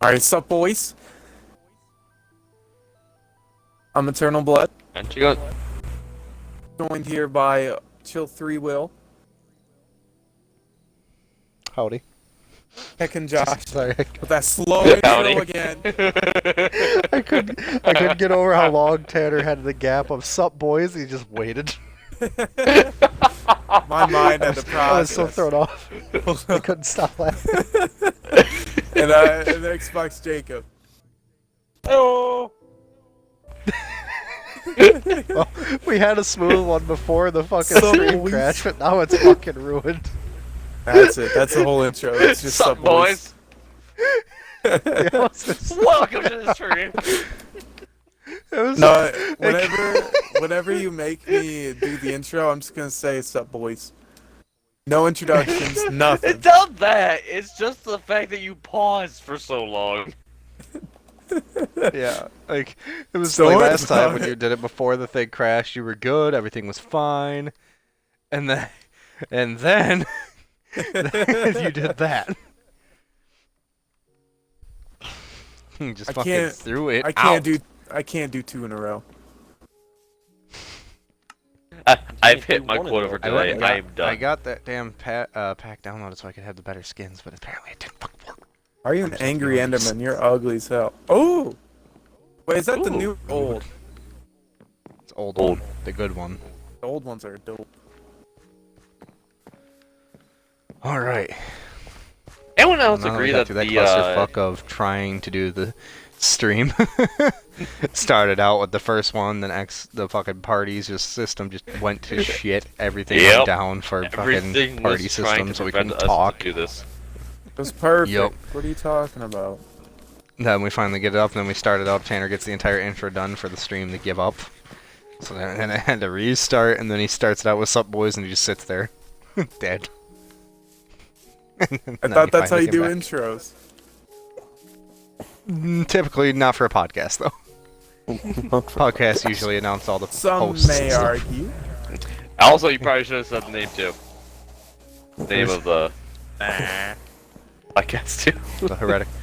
Alright, sup boys? I'm Eternal Blood, And you got joined here by Chill 3 Will, Howdy. Heck and Josh, Sorry, with that slow Howdy. intro again. I couldn't get over how long Tanner had the gap of "Sup boys." He just waited. My mind had to I was so process. thrown off. I couldn't stop laughing. And Xbox Jacob. oh. Well, we had a smooth one before the fucking Sup stream boys? crash, but now it's fucking ruined. That's it. That's the whole intro. It's just Sup, sup boys. Yeah, it was just- Welcome to the stream. it was No, whenever you make me do the intro, I'm just gonna say sup boys. No introductions, nothing. It's not that. It's just the fact that you paused for so long. Yeah, like it was So like what? last time when you did it before the thing crashed. You were good, everything was fine, and then you did that. You just I fucking can't- threw it. I can't do two in a row. I've hit my quota for I today. went- I am done. I got that damn pack downloaded so I could have the better skins, but apparently it didn't fucking work. Are you an angry Enderman? You're ugly as hell. Oh! Wait, is that the new or old? It's old, Old. one, the good one. The old ones are dope. All right. Anyone else Now agree we got that through that the clusterfuck of trying to do the stream started out with the first one, then the fucking parties system just went to shit. Everything Yep. went down for everything fucking party was trying system, to so we prevent can us talk. to do this? It was perfect. Yup. What are you talking about? Then we finally get it up, and then we start it up. Tanner gets the entire intro done for the stream to give up. So then I had to restart, and then he starts it out with "Sup boys," and he just sits there, dead. I thought that's how you do intros. Typically not for a podcast, though. Podcasts usually announce all the Some hosts. may and stuff. argue. Also, you probably should have said the name too. The name of the podcast too. The Heretical.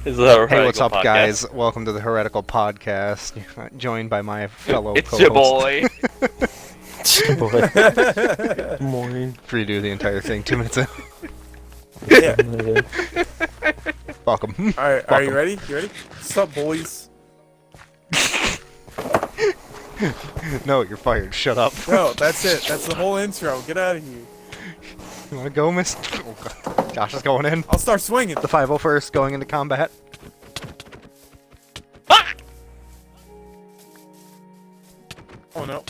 Is the Hey, what's Heretical up, Podcast. guys? Welcome to the Heretical Podcast. Joined by my fellow It's co-host. your boy. Good morning. Free to do the entire thing 2 minutes in. Yeah. Fuck 'em. Alright, are you ready? You ready? Sup, boys? No, you're fired. Shut up. No, that's it. That's the whole intro. Get out of here. You wanna go, miss? Oh, God. Josh is going in. I'll start swinging. The 501st going into combat. Oh no.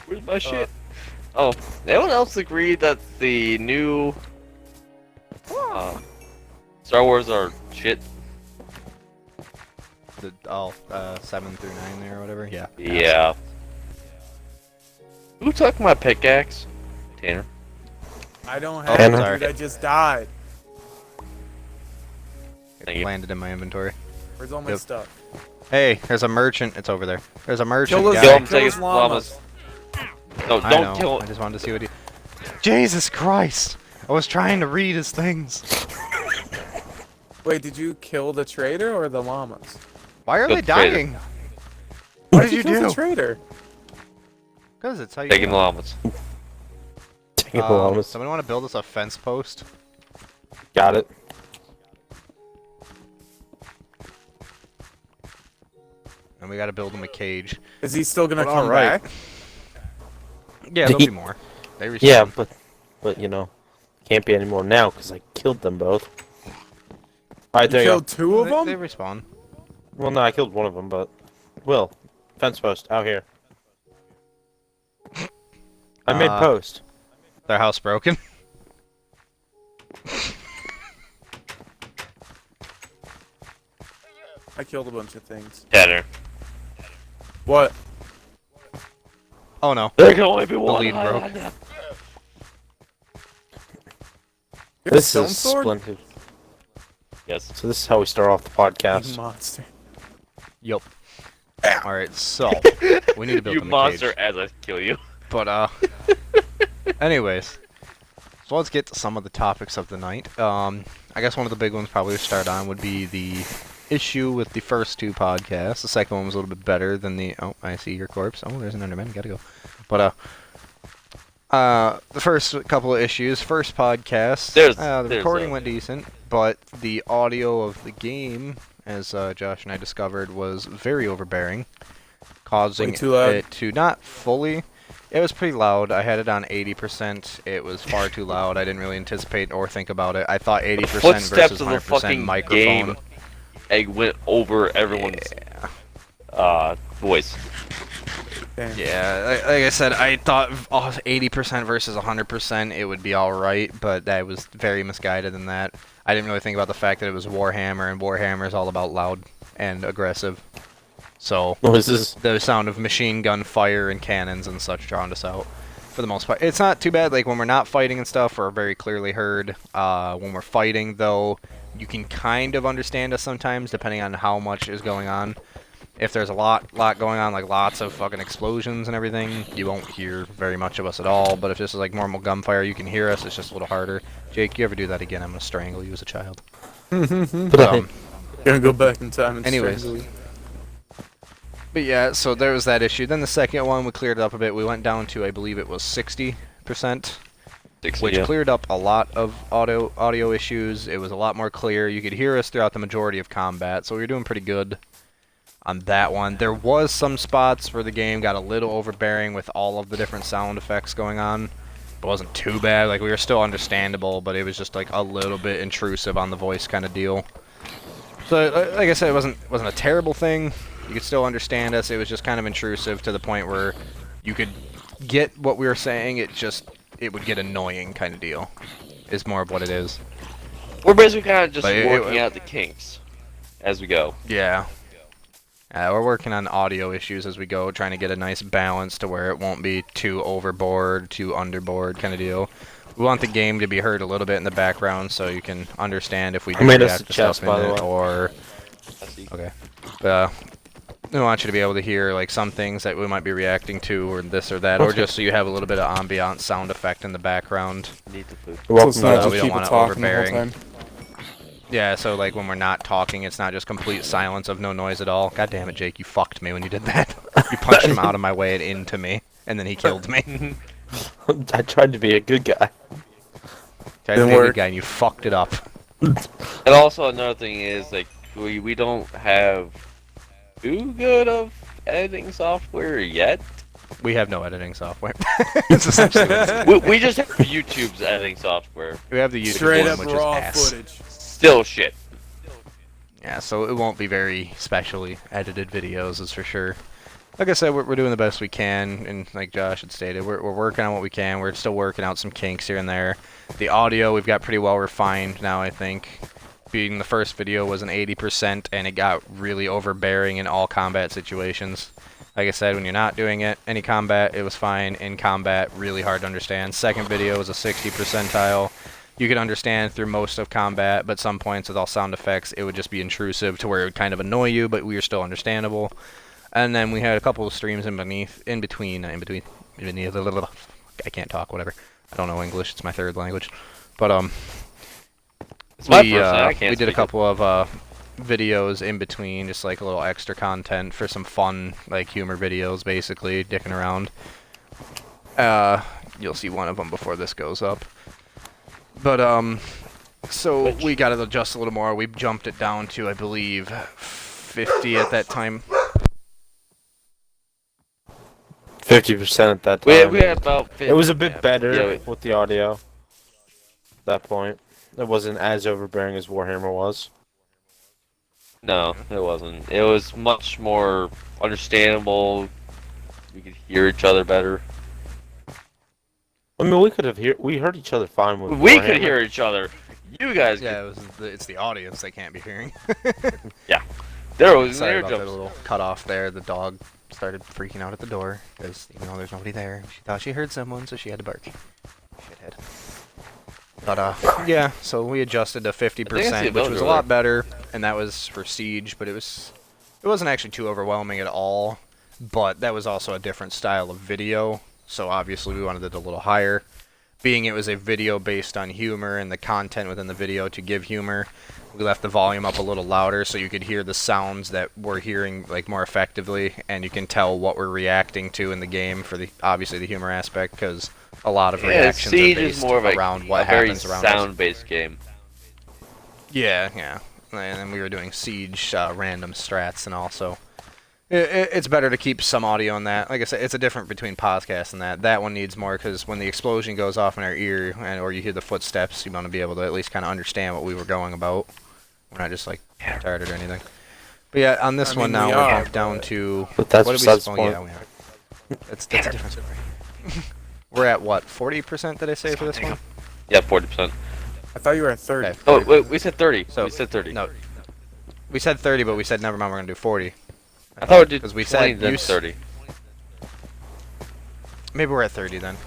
Where's my shit? Oh, anyone else agree that the new Star Wars are shit? The all 7 through 9 there or whatever. Yeah. Yeah. Who took my pickaxe? Tanner. I don't Oh, have it, sorry. dude. I just died. Thank It you. landed in my inventory. Where's all my Yep. stuff? Hey, there's a merchant. It's over there. There's a merchant Kill guy. those, Kill him, kill take those his llamas. No, I don't know. kill I him. just wanted to see what he. Jesus Christ! I was trying to read his things. Wait, did you kill the trader or the llamas? Why are Kill they the traitor. dying? What did you kill the do? trader? Because it's how you. Taking llamas. Taking the llamas. Somebody want to build us a fence post? Got it. And we gotta build him a cage. Is he still gonna Well, come alright. back? Yeah, there'll be more. They respawn. Yeah, but you know, can't be anymore now because I killed them both. All right, You there you go. killed two of They them? respawn. Well, no, I killed one of them, but Will, fence post out here. I made post. Their house broken. I killed a bunch of things. Tanner. What? Oh no. There can only be one. lead broke. You have a This stone is sword? splendid. Yes. So this is how we start off the You podcast. monster. Yup. Alright, so we need to build You them a monster cage. as I kill you. But anyways. So let's get to some of the topics of the night. I guess one of the big ones probably to start on would be the issue with the first two podcasts. The second one was a little bit better than the... Oh, I see your corpse. Oh, there's an Enderman. Gotta go. But, the first couple of issues. First podcast, the recording went decent, but the audio of the game, as Josh and I discovered, was very overbearing, causing Way too loud. it to not fully... It was pretty loud. I had it on 80%. It was far too loud. I didn't really anticipate or think about it. I thought 80% Footsteps versus of the 100% fucking microphone. game. It went over everyone's voice. Damn. Yeah, like I said, I thought 80% versus 100% it would be alright, but that was very misguided in that. I didn't really think about the fact that it was Warhammer, and Warhammer is all about loud and aggressive. So, the sound of machine gun fire and cannons and such drowned us out, for the most part. It's not too bad, like, when we're not fighting and stuff, we're very clearly heard. When we're fighting, though, you can kind of understand us sometimes, depending on how much is going on. If there's a lot going on, like lots of fucking explosions and everything, you won't hear very much of us at all. But if this is like normal gunfire, you can hear us. It's just a little harder. Jake, you ever do that again, I'm gonna strangle you as a child. Gonna go back in time and Anyways. strangle you. But yeah, so there was that issue. Then the second one, we cleared it up a bit. We went down to, I believe it was 60%, which cleared up a lot of audio issues. It was a lot more clear. You could hear us throughout the majority of combat, so we were doing pretty good on that one. There was some spots where the game got a little overbearing with all of the different sound effects going on. It wasn't too bad. Like, we were still understandable, but it was just like a little bit intrusive on the voice kind of deal. So, like I said, it wasn't a terrible thing. You could still understand us. It was just kind of intrusive to the point where you could get what we were saying. It would get annoying kind of deal. Is more of what it is. We're basically kind of just But working out the kinks as we go. Yeah. We're working on audio issues as we go, trying to get a nice balance to where it won't be too overboard, too underboard kind of deal. We want the game to be heard a little bit in the background so you can understand if we do react to stuff in it, or... Okay. We want you to be able to hear like some things that we might be reacting to, or this or that, or just so you have a little bit of ambient sound effect in the background. Need the food. So it's not just we don't people want it talking the whole overbearing. time. Yeah, so like when we're not talking, it's not just complete silence of no noise at all. God damn it, Jake, you fucked me when you did that. You punched him out of my way and into me, and then he killed me. I tried to be a good guy. Tried to be a good guy, and you fucked it up. And also another thing is like we don't have too good of editing software yet. We have no editing software. It's essentially what it is. we just have YouTube's editing software. We have the YouTube Straight one, up which raw is ass. footage. Still shit. Yeah, so it won't be very specially edited videos, is for sure. Like I said, we're doing the best we can, and like Josh had stated, we're working on what we can. We're still working out some kinks here and there. The audio we've got pretty well refined now, I think. Being the first video was an 80%, and it got really overbearing in all combat situations. Like I said, when you're not doing it, any combat, it was fine. In combat, really hard to understand. Second video was a 60 percentile. You could understand through most of combat, but some points with all sound effects, it would just be intrusive to where it would kind of annoy you, but we were still understandable. And then we had a couple of streams in between, I can't talk, whatever. I don't know English, it's my third language. But, It's my first, I can't we did a speak it. couple of, videos in between, just like a little extra content for some fun, like humor videos, basically, dicking around. You'll see one of them before this goes up. But, so we got to adjust a little more. We jumped it down to, I believe, 50 at that time. 50% at that time. We had about 50. It was a bit better Yeah, with the audio. At that point, it wasn't as overbearing as Warhammer was. No, it wasn't. It was much more understandable. We could hear each other better. I mean, we heard each other fine with We Warhammer. could hear each other. You guys Yeah, it's the audience they can't be hearing. could. There was Sorry air about that jumps. little cut off there. The dog started freaking out at the door because even though there's nobody there, she thought she heard someone, so she had to bark. Shithead. But yeah, so we adjusted to I think it's 50%, the which was a ability lot better, and that was for Siege, but it was It wasn't actually too overwhelming at all, but that was also a different style of video, so obviously we wanted it a little higher. Being it was a video based on humor and the content within the video to give humor, we left the volume up a little louder so you could hear the sounds that we're hearing like more effectively, and you can tell what we're reacting to in the game for the obviously the humor aspect, because a lot of reactions are Siege based is more of around what very happens around us. sound-based game. Yeah, yeah. And then we were doing Siege random strats and all, so it's better to keep some audio in that. Like I said, it's a different between podcasts and that. That one needs more because when the explosion goes off in our ear or you hear the footsteps, you want to be able to at least kind of understand what we were going about. We're not just like retarded or anything. But yeah, on this one now we have down to. But that's what did besides we? the point. Yeah, we are. That's a different story. We're at what? 40%? Did I say for this one? Yeah, 40%. I thought you were at 30. Okay. Oh, wait, we said 30. So we said 30. No, we said 30, but we said never mind. We're gonna do 40. I thought we did 'Cause we 20, said then you 30. Maybe we're at 30 then.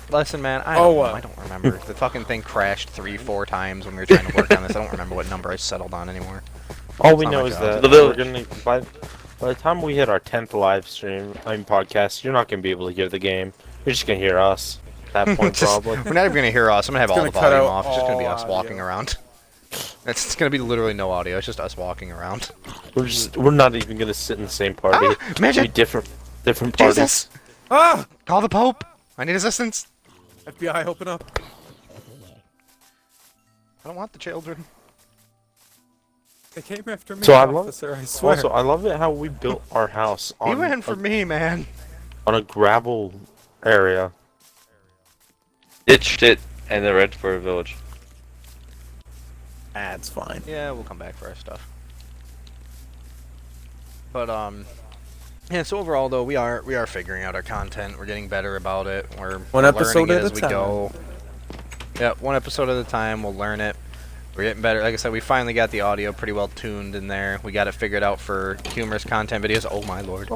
Listen, man, I don't remember. The fucking thing crashed 3-4 times when we were trying to work on this. I don't remember what number I settled on anymore. All we It's not know my is job. that The we're village. gonna by the time we hit our 10th live stream, podcast, you're not gonna be able to hear the game. You're just gonna hear us at that point, probably. We're not even gonna hear us. I'm gonna have It's all the gonna cut volume out off. It's just gonna be all us walking audio. around. It's gonna be literally no audio. It's just us walking around. We're not even gonna sit in the same party. Ah, midget! We'll be different parties. Jesus! Ah! Call the Pope! I need assistance! FBI, open up. I don't want the children. They came after me, So I love- officer, I swear. Also, I love it how we built our house He on went for me, man. on a gravel area. Ditched it, and they're ready for a village. That's fine. Yeah, we'll come back for our stuff. But yeah. So overall, though, we are figuring out our content. We're getting better about it. We're One episode learning it at a as we time. go. Yeah, one episode at a time. We'll learn it. We're getting better. Like I said, we finally got the audio pretty well tuned in there. We got it figured out for humorous content videos. Oh my lord.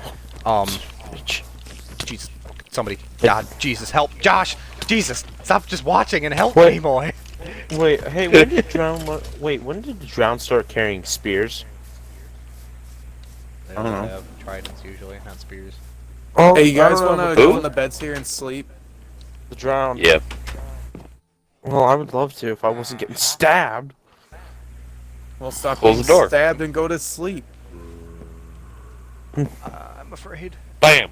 Jesus. Somebody. God. Jesus. Help. Josh. Jesus. Stop just watching and help me, boy. Wait, hey, when did when did Drown start carrying spears? They I don't know. have tridents usually, not spears. Oh, Hey, you guys want wanna Who? go in the beds here and sleep? the Drown? Yeah. Well, I would love to if I wasn't getting stabbed. Well, stop Close being the door. stabbed and go to sleep. I'm afraid. Bam!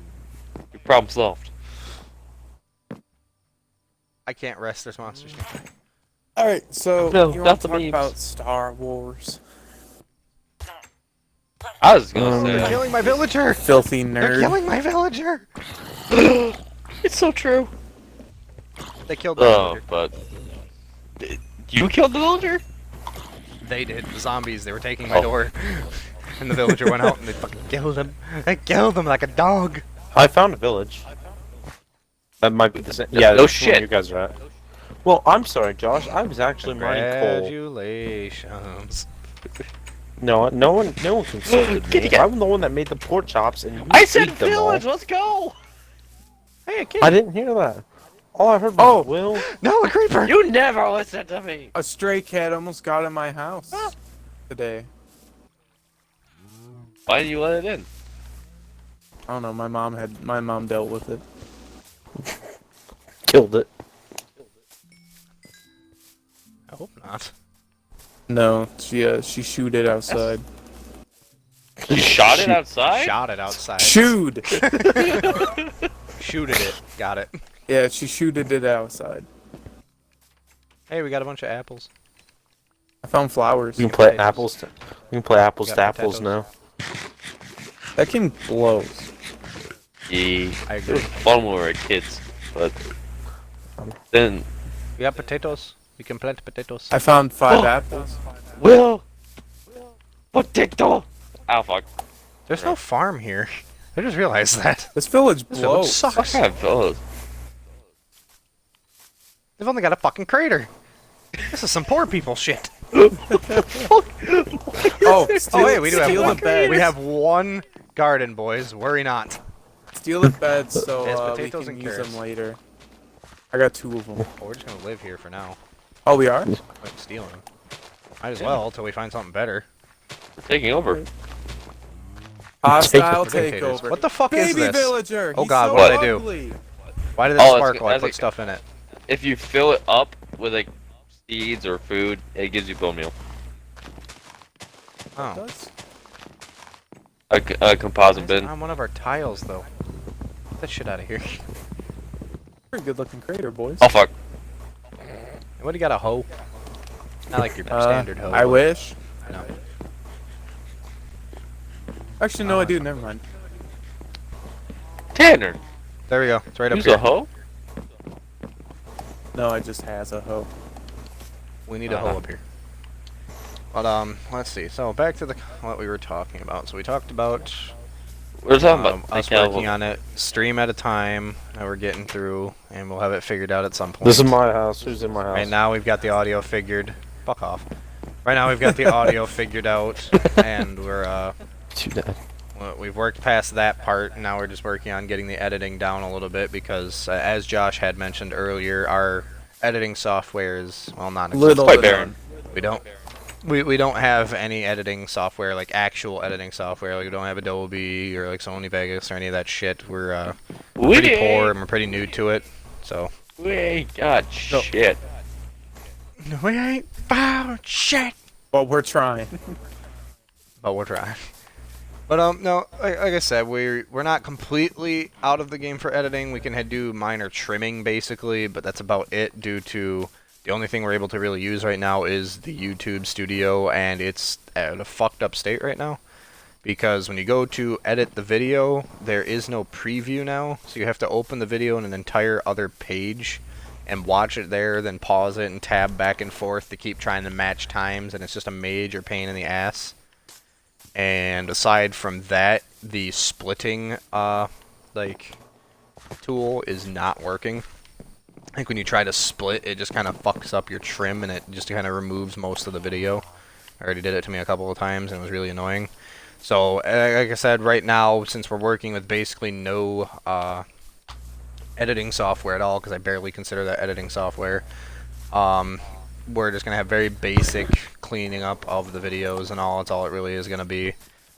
Your problem solved. I can't rest. There's monsters. Alright, so No, you want not to the talk memes. about Star Wars? I was gonna They're say. killing my villager. Filthy They're nerd. killing my villager. It's so true. They killed my Oh, villager. but. You killed the villager? They did. The zombies. They were taking my door. And the villager went out and they fucking killed him. They killed him like a dog. I found a village. That might be the same. Yeah, No that's the one shit. you guys are at. Well, I'm sorry, Josh. I was actually mining coal. Congratulations. No one consulted Get me. it. I'm the one that made the pork chops, and you I said ate them all. village, let's go! Hey, a kid. I didn't hear that. All I heard was Oh. Will. No, a creeper. You never listen to me! A stray cat almost got in my house today. Why did you let it in? I don't know, my mom dealt with it. Killed it. I hope not. No, she shoot it outside. You shot it outside? Shot it outside. Shoot! Shooted it. Got it. Yeah, she shooted it outside. Hey, we got a bunch of apples. I found flowers. We can play potatoes. apples. We can play apples Got to apples potatoes. now. That can blows. Yeah. I It agree. was fun when we were kids, but then We got potatoes. We can plant potatoes. I found 5 Oh. apples. Will potato. Oh fuck! There's no farm here. I just realized that. This village This village blows. What sucks. kind of village? They've only got a fucking crater. This is some poor people shit. Oh, steal, Oh wait, we do have steal one. the beds. We have one garden, boys. Worry not. Steal the beds so Yes, we potatoes can and use carrots. them later. I got 2 of them. Oh, we're just gonna live here for now. Oh, we are? Like stealing. Might as well till we find something better. We're taking over. Hostile Spectators. takeover. What the fuck is Baby this? villager. Oh He's god, so what did I do? ugly. Why did it Oh, sparkle? I that's put a- stuff in it. If you fill it up with like seeds or food, it gives you bone meal. Oh. Does? A composite bin. On one of our tiles, though. Get that shit out of here. Pretty good looking crater, boys. Oh fuck. What do you got, a hoe? Not like your standard hoe. I wish. I know. Actually, no, I do. Never mind. Tanner. There we go. It's right up Use here. a hoe. No, I just has a hoe. We need a hoe up here. But let's see. So back to what we were talking about. So we talked about We're talking about us working on it, stream at a time that we're getting through, and we'll have it figured out at some point. This is my house. Who's in my house? Right now we've got the audio figured. Fuck off. Right now we've got the audio figured out, and we've worked past that part. And now we're just working on getting the editing down a little bit because, as Josh had mentioned earlier, our editing software is not Little quite to barren. none. We don't have any editing software, like actual editing software. Like we don't have Adobe or like Sony Vegas or any of that shit. We're pretty poor and we're pretty new to it. So We ain't got shit. we ain't found shit. But we're trying. But we're trying. But no, like I said, we're not completely out of the game for editing. We can do minor trimming basically, but that's about it. Due to the only thing we're able to really use right now is the YouTube studio, and it's at a fucked up state right now. Because when you go to edit the video, there is no preview now, so you have to open the video in an entire other page and watch it there, then pause it and tab back and forth to keep trying to match times, and it's just a major pain in the ass. And aside from that, the splitting tool is not working. I think when you try to split, it just kind of fucks up your trim and it just kind of removes most of the video. I already did it to me a couple of times and it was really annoying. So, like I said, right now, since we're working with basically no editing software at all, because I barely consider that editing software, we're just going to have very basic cleaning up of the videos and all. That's all it really is going to be.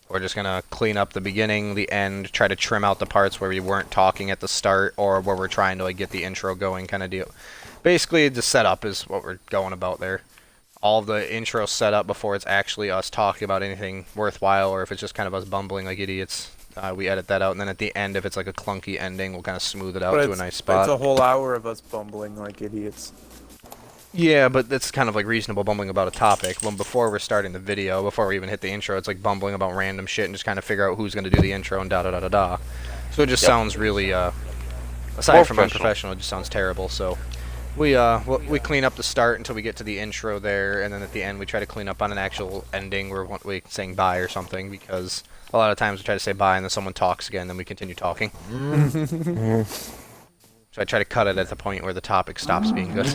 We're just going to clean up the beginning, the end, try to trim out the parts where we weren't talking at the start or where we're trying to get the intro going kind of deal. Basically, the setup is what we're going about there. All of the intro set up before it's actually us talking about anything worthwhile, or if it's just kind of us bumbling like idiots, we edit that out. And then at the end, if it's like a clunky ending, we'll kind of smooth it out to a nice spot. It's a whole hour of us bumbling like idiots. Yeah, but that's kind of like reasonable bumbling about a topic. When before we're starting the video, before we even hit the intro, it's like bumbling about random shit and just kind of figure out who's going to do the intro and da-da-da-da-da. So it just sounds really, aside from unprofessional, it just sounds terrible. So we clean up the start until we get to the intro there, and then at the end we try to clean up on an actual ending where we're saying bye or something, because a lot of times we try to say bye and then someone talks again, then we continue talking. So I try to cut it at the point where the topic stops being good.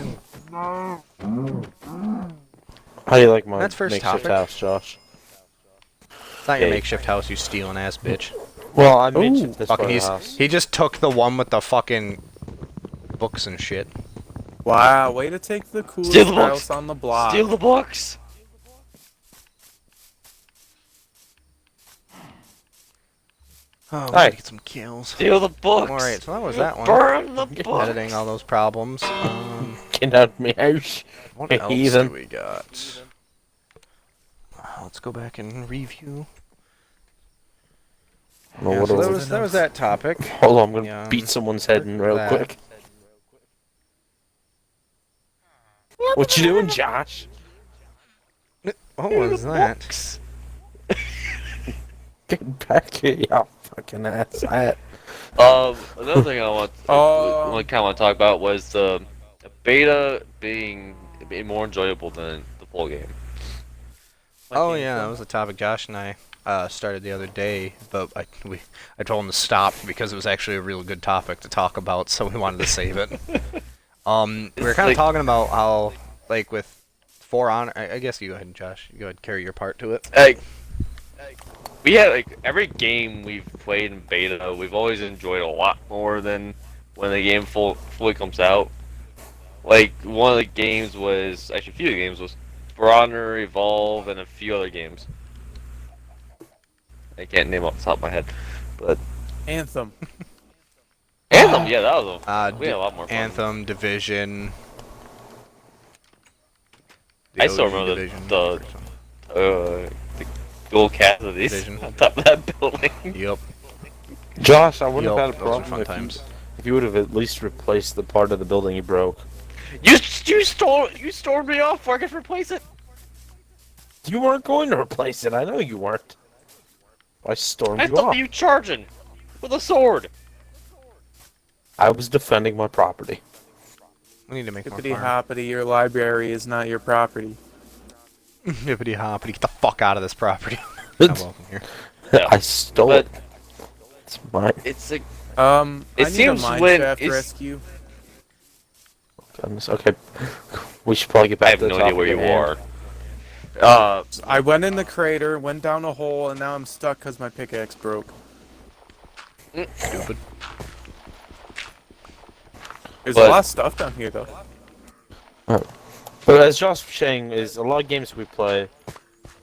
How do you like my That's first makeshift topic. house, Josh? It's not your makeshift house, you stealing ass bitch. Well, I made this Fucking house. he just took the one with the fucking books and shit. Wow, way to take the coolest Steal the books. house on the block. Steal the books. Oh, we Hi. gotta get some kills. Steal the books. Alright, so that was that one. Burn the books. Editing all those problems. Get out of my house. What else Heathen. do we got? Let's go back and review. Well, Yeah, what so else? that was that topic. Hold on, I'm gonna Yeah, beat someone's head in real that. quick. What you doing, Josh? What was that? Get back here, you fucking ass. Another thing I want Oh. kind of want to talk about was the beta being more enjoyable than the full game. Oh yeah, that was a topic Josh and I started the other day, but I told him to stop because it was actually a really good topic to talk about, so we wanted to save it. We were kind of talking about how, like, with For Honor, I guess you go ahead, Josh. You go ahead and carry your part to it. We had every game we've played in beta, we've always enjoyed a lot more than when the game fully comes out. Like one of the games was actually a few of the games was For Honor, Evolve, and a few other games. I can't name off the top of my head, but Anthem. Anthem. Yeah, that was we had a lot more fun. Anthem, Division. I still OG remember Division. the gold Cassidy's Division. on top of that building. Yep. Josh, I wouldn't have had a Those are problem fun if times. if you would have at least replaced the part of the building you broke. You stormed me off before I could replace it. You weren't going to replace it. I know you weren't. I stormed I you thought off. you charging with a sword. I was defending my property. We need to make more Hippity farm. hoppity, your library is not your property. Hippity hoppity, get the fuck out of this property. I'm welcome here. Yeah. I stole But- it. It's mine. It's like It It need seems a when mineshaft it's- rescue. Goodness. Okay. We should probably get I back have to the no idea topic where at you hand. are. I went in the crater, went down a hole, and now I'm stuck because my pickaxe broke. Stupid. There's But- a lot of stuff down here, though. But as Josh was saying, is a lot of games we play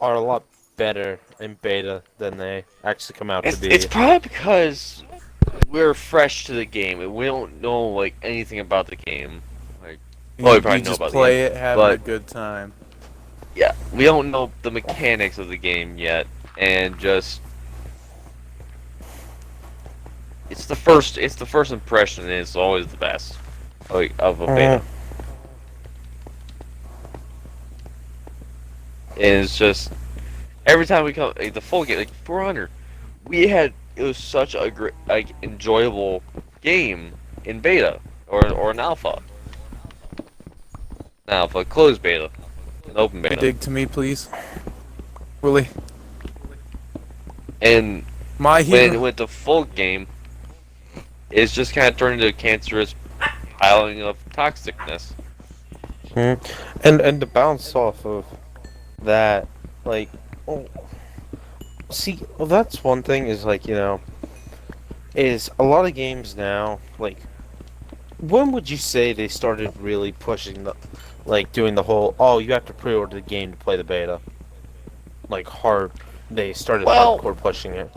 are a lot better in beta than they actually come out to be. It's probably because we're fresh to the game and we don't know like anything about the game. Like, well, we probably You know just about the play game, it, having a but- good time. yeah, we don't know the mechanics of the game yet, and just it's the first impression, and it's always the best like of a beta. And it's just every time we come like, the full game, like 400, it was such a great, like enjoyable game in beta or an alpha. An alpha, closed beta, an open Can you beta, dig to me, please? Willie. and My when hero. with the full game, it's just kind of turned into a cancerous piling of toxicness. And to bounce off of that, like, see, well, that's one thing is like, you know, is a lot of games now, like, when would you say they started really pushing the, like, doing the whole, oh, you have to pre-order the game to play the beta? Like, hard, they started Well- hardcore pushing it.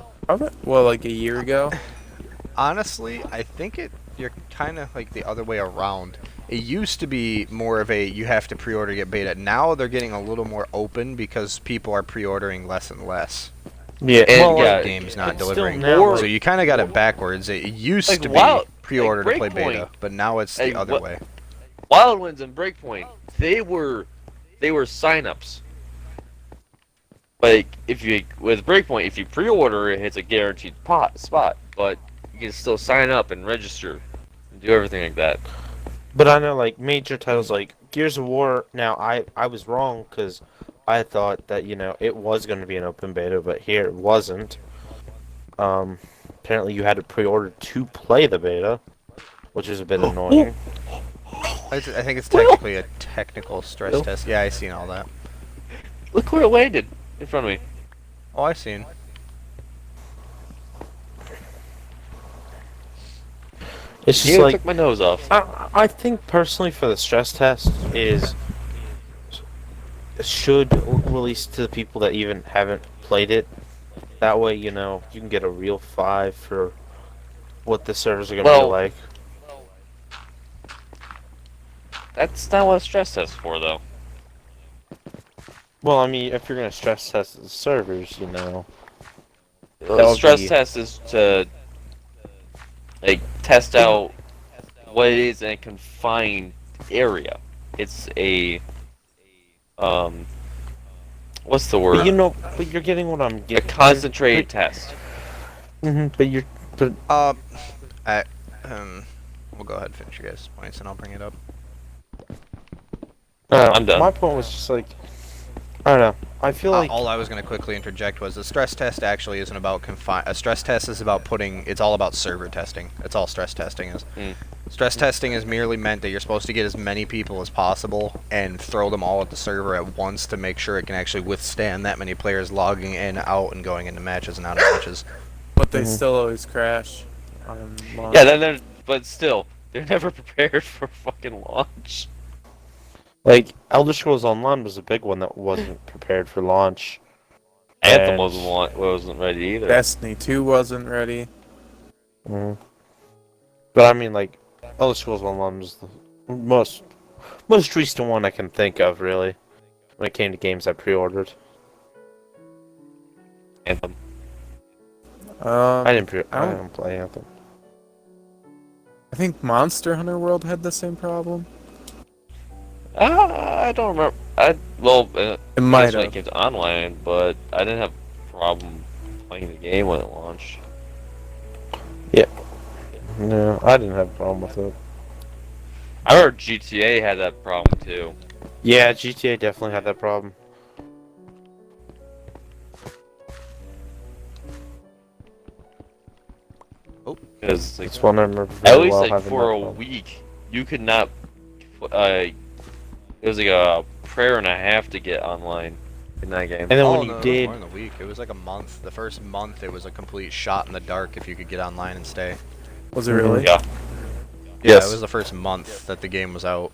Well, like a year ago. Honestly, I think you're kind of like the other way around. It used to be more of a you have to pre-order to get beta. Now they're getting a little more open because people are pre-ordering less and less. Yeah, And, well, yeah, like, Games not it's still delivering. now, So like, you kind of got it backwards. It used Like to be Wild- pre-order like to play Breakpoint. beta, but now it's Like, the other what- way. Wild Winds and Breakpoint, they were signups. Like if you with Breakpoint, if you pre-order, it's a guaranteed spot, but you can still sign up and register and do everything like that. But I know, like, major titles like Gears of War, now, I was wrong, because I thought that, you know, it was going to be an open beta, but here it wasn't. Apparently you had to pre-order to play the beta, which is a bit annoying. I think it's technically a technical stress test. Yeah, I seen all that. Look where it landed in front of me. Oh, I seen. It's just You like, took my nose off. I think personally for the stress test is, should release to the people that even haven't played it. That way, you know, you can get a real 5 for what the servers are going to be Well, like. That's not what a stress test is for, though. Well, I mean, if you're going to stress test the servers, you know. A would stress be- test is to like test out what it is in a confined area. It's a what's the word? But you know, but you're getting what I'm A getting. concentrated test. But you're, but I, we'll go ahead and finish your guys' points, and I'll bring it up. I'm done. My point was just like, I don't know. I feel like All I was going to quickly interject was the stress test actually isn't about a stress test is about it's all about server testing. That's all stress testing is. Stress testing is merely meant that you're supposed to get as many people as possible and throw them all at the server at once to make sure it can actually withstand that many players logging in, out, and going into matches and out of matches. But they still always crash. On launch. Yeah, but still, they're never prepared for fucking launch. Like Elder Scrolls Online was a big one that wasn't prepared for launch. Anthem And- wasn't ready either. Destiny 2 wasn't ready. Mhm. But I mean, like, Elder Scrolls Online was the most recent one I can think of, really, when it came to games I pre-ordered. Anthem. I didn't I didn't play Anthem. I think Monster Hunter World had the same problem. I don't remember. It might when it have. came to online, but I didn't have a problem playing the game when it launched. No, I didn't have a problem with it. I heard GTA had that problem too. Yeah, GTA definitely had that problem. Because like, It's one I remember at very least well like having for that a problem. week, you could not. It was like a prayer and a half to get online in that game. And then when Oh, you no, it was did, more than a week. It was like a month. The first month, it was a complete shot in the dark if you could get online and stay. Was it really? Yeah. Yeah, Yes. it was the first month that the game was out.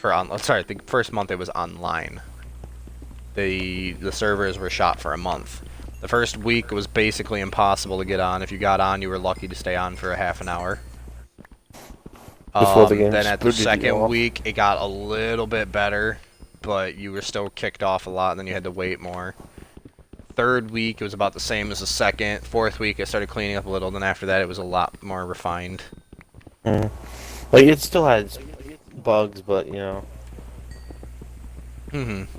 Sorry, the first month it was online. The servers were shot for a month. The first week was basically impossible to get on. If you got on, you were lucky to stay on for a half an hour. Before the game Then at the booted you second off. week, it got a little bit better, but you were still kicked off a lot, and then you had to wait more. Third week, it was about the same as the second. Fourth week, it started cleaning up a little. Then after that, it was a lot more refined. like, it still had bugs, but you know.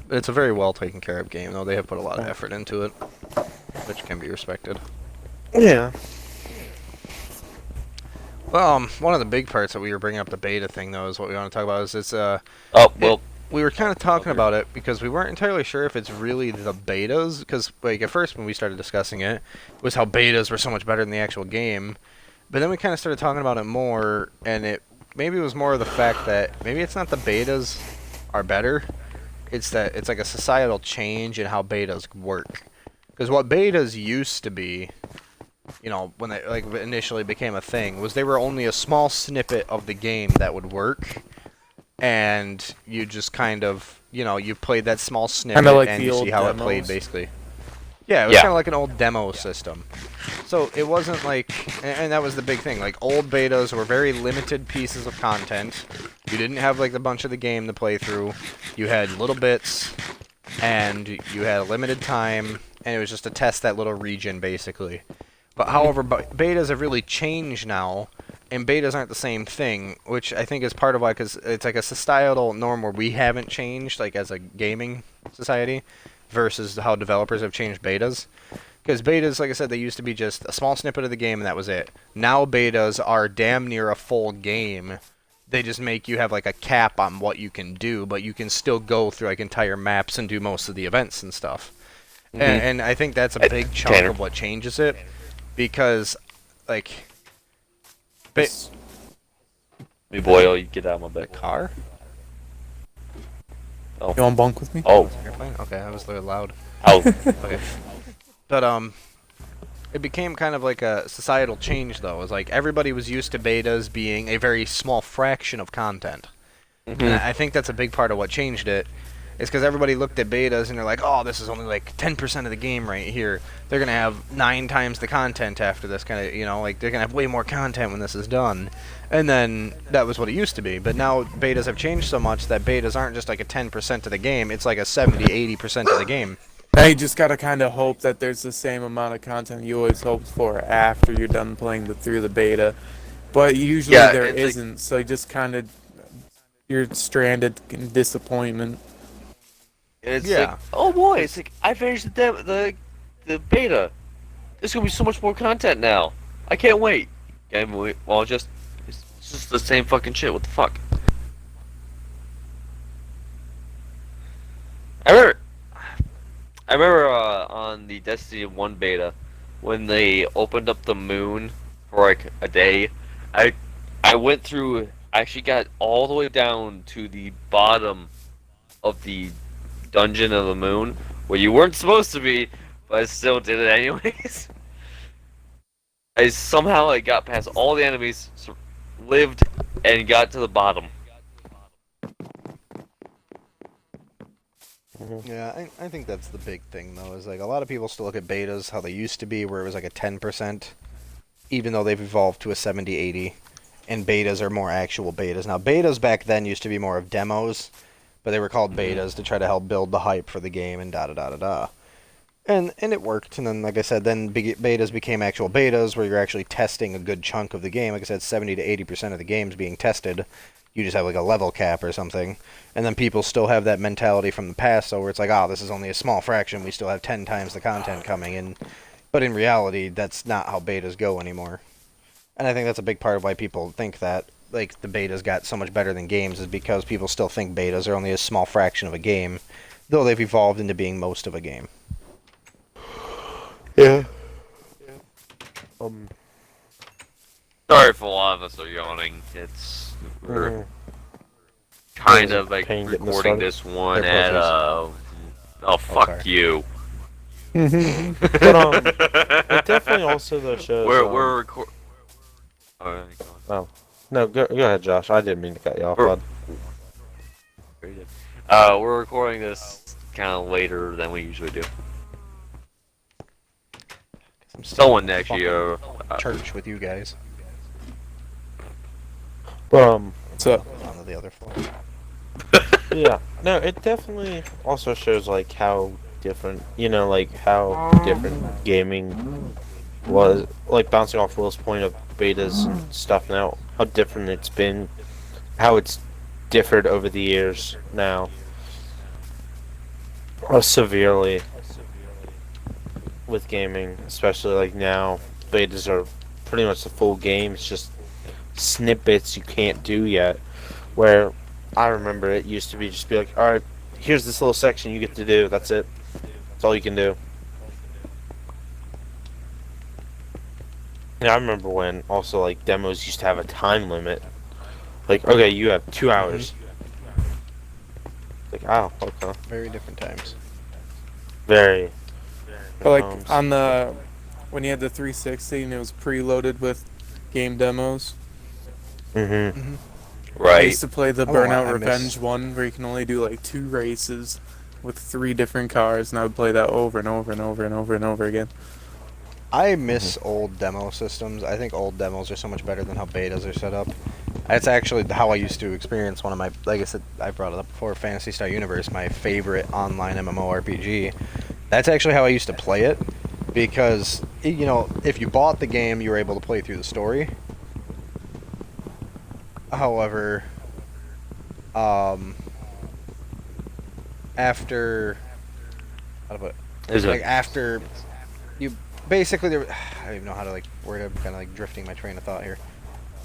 It's a very well taken care of game, though. They have put a lot of effort into it, which can be respected. Yeah. Well, one of the big parts that we were bringing up the beta thing, though, is what we want to talk about. Is it's Oh well, we were kind of talking about it because we weren't entirely sure if it's really the betas. Because like at first when we started discussing it, it was how betas were so much better than the actual game. But then we kind of started talking about it more, and it was more of the fact that maybe it's not the betas are better. It's that it's like a societal change in how betas work. Because what betas used to be, you know, when they like initially became a thing, was they were only a small snippet of the game that would work, and you just kind of, you know, you played that small snippet like and the you see old how it played demos. basically. Yeah, it was Yeah. kind of like an old demo system. So it wasn't like, and that was the big thing. Like old betas were very limited pieces of content. You didn't have like a bunch of the game to play through. You had little bits, and you had a limited time, and it was just to test that little region basically. But however, betas have really changed now, and betas aren't the same thing, which I think is part of why, because it's like a societal norm where we haven't changed, like as a gaming society, versus how developers have changed betas. Because betas, like I said, they used to be just a small snippet of the game and that was it. Now betas are damn near a full game. They just make you have like a cap on what you can do, but you can still go through like entire maps and do most of the events and stuff. And I think that's a big chunk Tanner. of what changes it. Because, like, me boy, you get out of my the bed. car? You want bunk with me? Oh, Airplane? Okay, that was really loud. oh, Okay. But, it became kind of like a societal change, though. It was like everybody was used to betas being a very small fraction of content. And I think that's a big part of what changed it. It's because everybody looked at betas and they're like, oh, this is only like 10% of the game right here. They're going to have 9 times the content after this kind of, you know, like they're going to have way more content when this is done. And then that was what it used to be. But now betas have changed so much that betas aren't just like a 10% of the game. It's like a 70, 80% of the game. Now you just gotta kind of hope that there's the same amount of content you always hoped for after you're done playing through the beta. But usually Yeah, there it's like- isn't, so you just kind of, you're stranded in disappointment. it's Yeah. like, oh boy, it's like I finished the beta. There's gonna be so much more content now. I can't wait. Well, it's just the same fucking shit. What the fuck? I remember on the Destiny 1 beta when they opened up the moon for like a day. I went through. I actually got all the way down to the bottom of the dungeon of the moon where you weren't supposed to be, but I still did it anyways. I somehow got past all the enemies, lived, and got to the bottom. Yeah, I think that's the big thing though. Is like a lot of people still look at betas how they used to be, where it was like a 10%, even though they've evolved to a 70-80, and betas are more actual betas. Now betas back then used to be more of demos, but they were called betas to try to help build the hype for the game and da da da da da. And it worked, and then like I said, then betas became actual betas where you're actually testing a good chunk of the game. Like I said, 70 to 80% of the game's being tested. You just have like a level cap or something, and then people still have that mentality from the past, so where it's like, oh, this is only a small fraction. We still have 10 times the content coming in, but in reality, that's not how betas go anymore. And I think that's a big part of why people think that like the betas got so much better than games is because people still think betas are only a small fraction of a game, though they've evolved into being most of a game. Yeah. Sorry if a lot of us are yawning. We're kind of like Pain getting this recording started? this one They're at pussies. fuck sorry. you. But it definitely also though shows. We're recording. Alright, go on. Oh no, go ahead, Josh. I didn't mean to cut you off, bud. Very good. We're recording this kind of later than we usually do. I'm still Someone next fucking year. church with you guys But What's up? on the other floor. yeah, no, it definitely also shows like how different, like how different gaming was, like bouncing off Will's point of betas and stuff now, how different it's been, how it's differed over the years now, severely with gaming, especially like now, betas are pretty much the full game, it's just snippets you can't do yet, where I remember it used to be just be like, alright, here's this little section you get to do, that's it. That's all you can do. Yeah, I remember when also like demos used to have a time limit. Like, okay, you have 2 hours. Like, oh, okay. Very different times. Very. But like on the when you had the 360 and it was preloaded with game demos. Mm-hmm. I used Right. to play the Oh, Burnout I Revenge miss- one where you can only do like 2 races with 3 different cars, and I would play that over and over and over and over and over again. I miss old demo systems. I think old demos are so much better than how betas are set up. That's actually how I used to experience one of my, like I said, I brought it up before, Phantasy Star Universe, my favorite online MMORPG. That's actually how I used to play it, because, if you bought the game, you were able to play through the story. However, after, how to put it? Is Like it? after you basically I don't even know how to like word it. I'm kind of like drifting my train of thought here,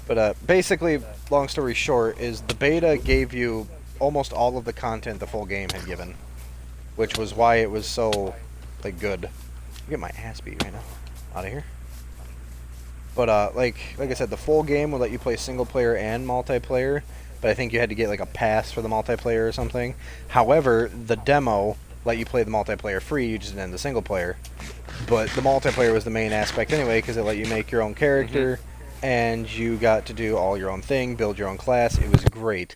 but basically, long story short, is the beta gave you almost all of the content the full game had given, which was why it was so like good. I get my ass beat right now. Out of here. But like I said, the full game would let you play single player and multiplayer, but I think you had to get like a pass for the multiplayer or something. However, the demo let you play the multiplayer free, you just didn't have the single player. But the multiplayer was the main aspect anyway, because it let you make your own character, and you got to do all your own thing, build your own class. It was great.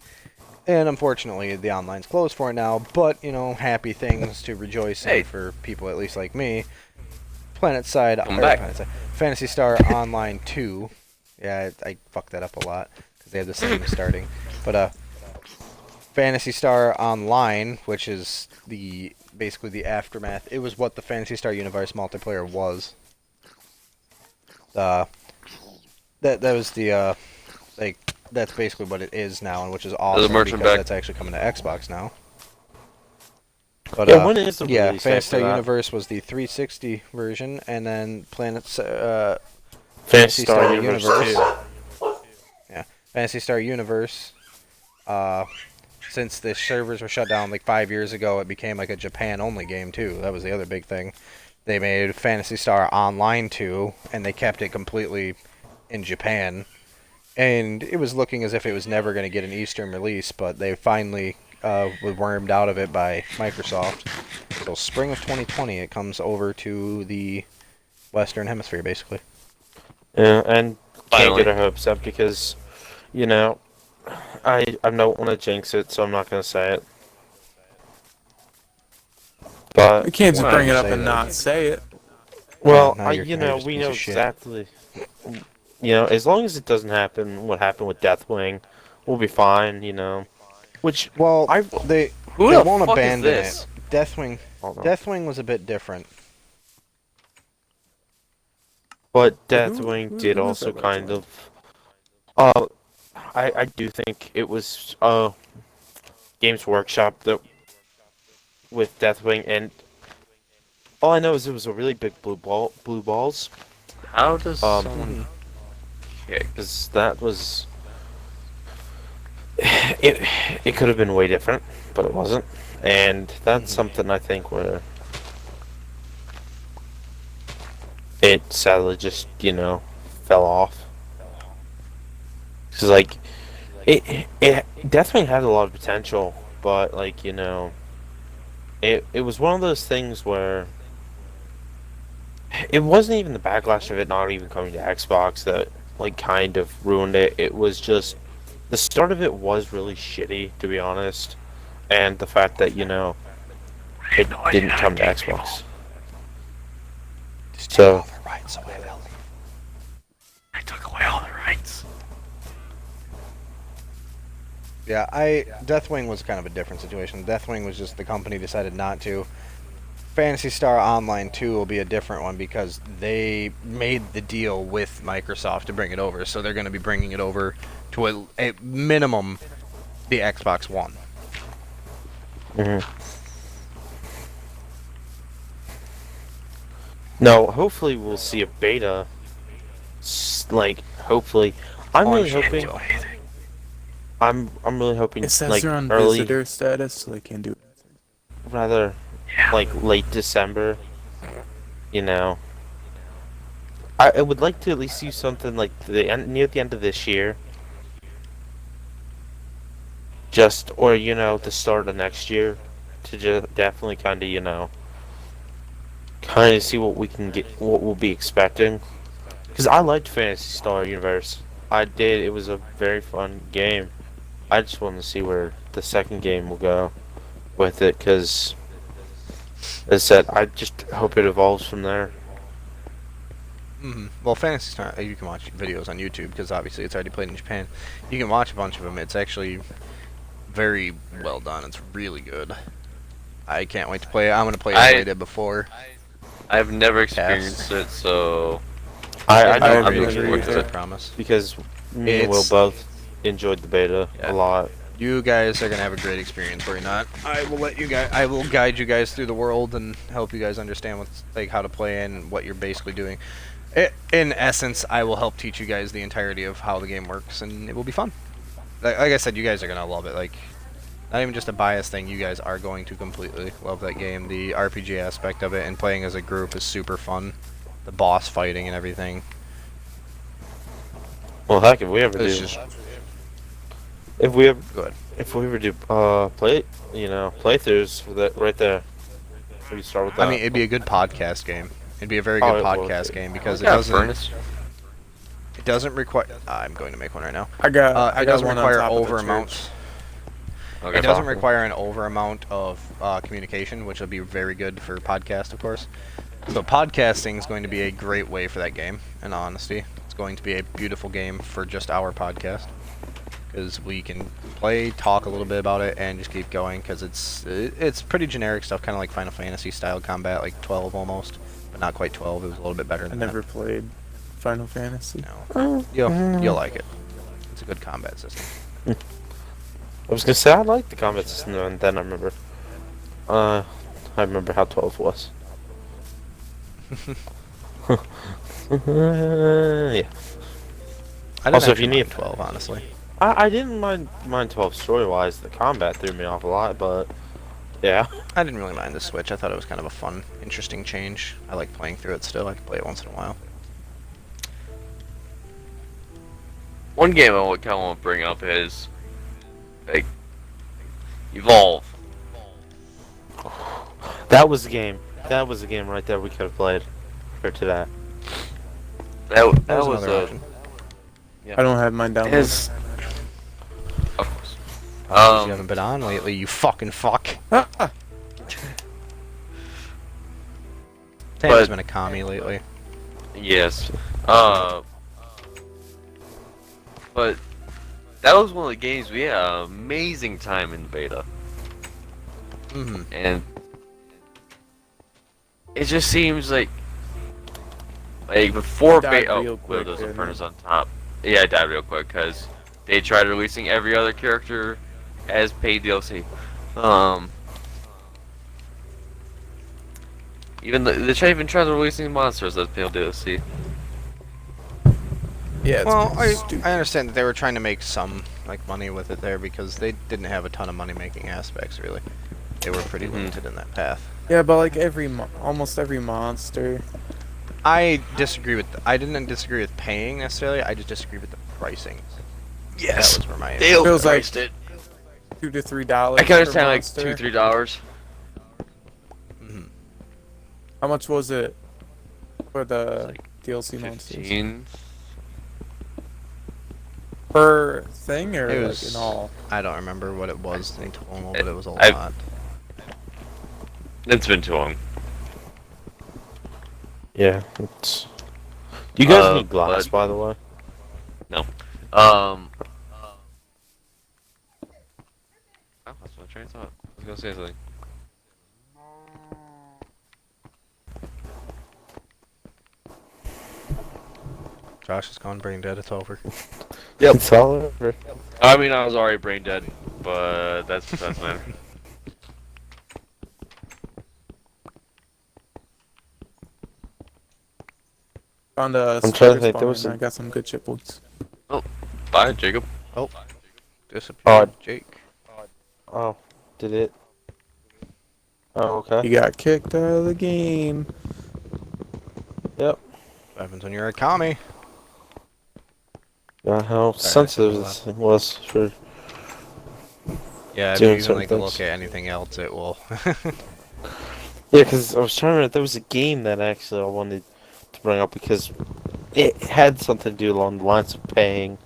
And unfortunately, the online's closed for it now, but, happy things to rejoice in for people at least like me. Come back. Phantasy Star Online 2. Yeah, I fucked that up a lot, because they have the same starting. But, Phantasy Star Online, which is basically the aftermath. It was what the Phantasy Star Universe multiplayer was. That was the that's basically what it is now, and which is awesome merchant because back. that's actually coming to Xbox now. But Yeah, when is the yeah, release date Phantasy for Star that? Universe was the 360 version, and then Phantasy Star Universe 2. Yeah, Phantasy Star Universe. Since the servers were shut down like 5 years ago, it became like a Japan-only game too. That was the other big thing. They made Phantasy Star Online 2, and they kept it completely in Japan. And it was looking as if it was never going to get an Eastern release, but they finally were wormed out of it by Microsoft. So spring of 2020, it comes over to the Western Hemisphere, basically. Yeah, and can't Finally. get our hopes up because, I don't want to jinx it, so I'm not going to say it. But You can't just Well, bring it up say and that. not say it. well, now you're just a we piece know of shit. exactly. As long as it doesn't happen, what happened with Deathwing, we'll be fine. Which Well, I they Who they the won't fuck is abandon this? it. Deathwing don't know. Deathwing was a bit different. But Who- Deathwing who did is also that, by the kind way? of. I do think it was Games Workshop that with Deathwing, and all I know is it was a really big blue balls. How does Um, someone kick? Because that was it. It could have been way different, but it wasn't, and that's something I think where it sadly just fell off. Because like it definitely had a lot of potential, but it was one of those things where it wasn't even the backlash of it not even coming to Xbox that kind of ruined it. It was just the start of it was really shitty, to be honest, and the fact that it didn't come to Xbox. So I took away all the rights. Yeah, Deathwing was kind of a different situation. Deathwing was just the company decided not to. Phantasy Star Online 2 will be a different one because they made the deal with Microsoft to bring it over, so they're going to be bringing it over to a minimum the Xbox One. no, hopefully we'll see a beta. Hopefully, I'm really hoping. I'm really hoping It says they're on early, visitor status, so they can't do it. rather late December. I would like to at least see something near the end of this year. Or the start of next year, to just definitely kind of see what we can get, what we'll be expecting. Because I liked Phantasy Star Universe. I did. It was a very fun game. I just want to see where the second game will go with it. Because, as I said, I just hope it evolves from there. Well, Phantasy Star, you can watch videos on YouTube because obviously it's already played in Japan. You can watch a bunch of them. It's actually very well done. It's really good. I can't wait to play it. I'm going to play it as I did before. I've never experienced it, so I It's know I've very never good, either. I promise. because me and Will It's- both enjoyed the beta Yeah. a lot. You guys are gonna have a great experience, or not. I will let you guys. I will guide you guys through the world and help you guys understand what's how to play and what you're basically doing. In essence, I will help teach you guys the entirety of how the game works, and it will be fun. Like I said, you guys are gonna love it. Not even just a bias thing. You guys are going to completely love that game. The RPG aspect of it and playing as a group is super fun. The boss fighting and everything. Well, heck, if we ever It's do, just if we ever good. do playthroughs with it right there, we can start with that. I mean, it'd be a good podcast game. It'd be a very Oh, good it would. podcast game because it yeah, doesn't. furnace. It doesn't require. I'm going to make one right now. I got It doesn't one on require top of the over church. amount. Okay, It doesn't fine. require an over amount of communication, which will be very good for podcast, of course. So podcasting is going to be a great way for that game. In honesty, it's going to be a beautiful game for just our podcast because we can play, talk a little bit about it, and just keep going because it's pretty generic stuff, kind of like Final Fantasy style combat, like 12 almost, but not quite 12. It was a little bit better I than never played Final Fantasy. that. No, you'll like it. It's a good combat system. I was gonna say I liked the combat system, and then I remember how 12 was. Yeah. I didn't Also, if actually you need- mind 12, honestly. I didn't mind 12 story wise. The combat threw me off a lot, but yeah. I didn't really mind the Switch. I thought it was kind of a fun, interesting change. I like playing through it still. I can play it once in a while. One game I kind of want to bring up is Evolve. That was the game. That was the game right there we could have played for today. That was another a option. I don't have mine downloaded. is of course. You haven't been on lately, you fucking fuck. Sam's been a commie lately. Yes. But that was one of the games we had an amazing time in beta. And it just seems like before beta, those Infernos on top. Yeah, it died real quick because they tried releasing every other character as paid DLC. They tried releasing monsters as paid DLC. Yeah. Well, I understand that they were trying to make some money with it there because they didn't have a ton of money making aspects really. They were pretty limited in that path. Yeah, but like almost every monster. I didn't disagree with paying necessarily. I just disagree with the pricing. Yes. That was where my They feels like overpriced it. $2 to $3. I can understand like $2-3. How much was it for the DLC monsters? 15. Per thing or It was in all? I don't remember what it was in total, but it was a lot. It's been too long. Yeah. It's... Do you guys need glass, by the way? No. Oh, that's my train of thought. I was gonna say something. Josh is gone brain dead. It's over. Yep. It's all over. I mean, I was already brain dead, but that's matter. Found a I'm trying to think. There spawner was and I got some good chip wounds. Bye, Jacob. Oh, disappeared. Jake. Oh, did it? Oh, okay. You got kicked out of the game. Yep. What happens when you're a commie? How sensitive this thing was for. Yeah, if doing you certain even look things. at anything else, it will. Yeah, because I was trying to remember, there was a game that actually I wanted to bring up because it had something to do along the lines of paying,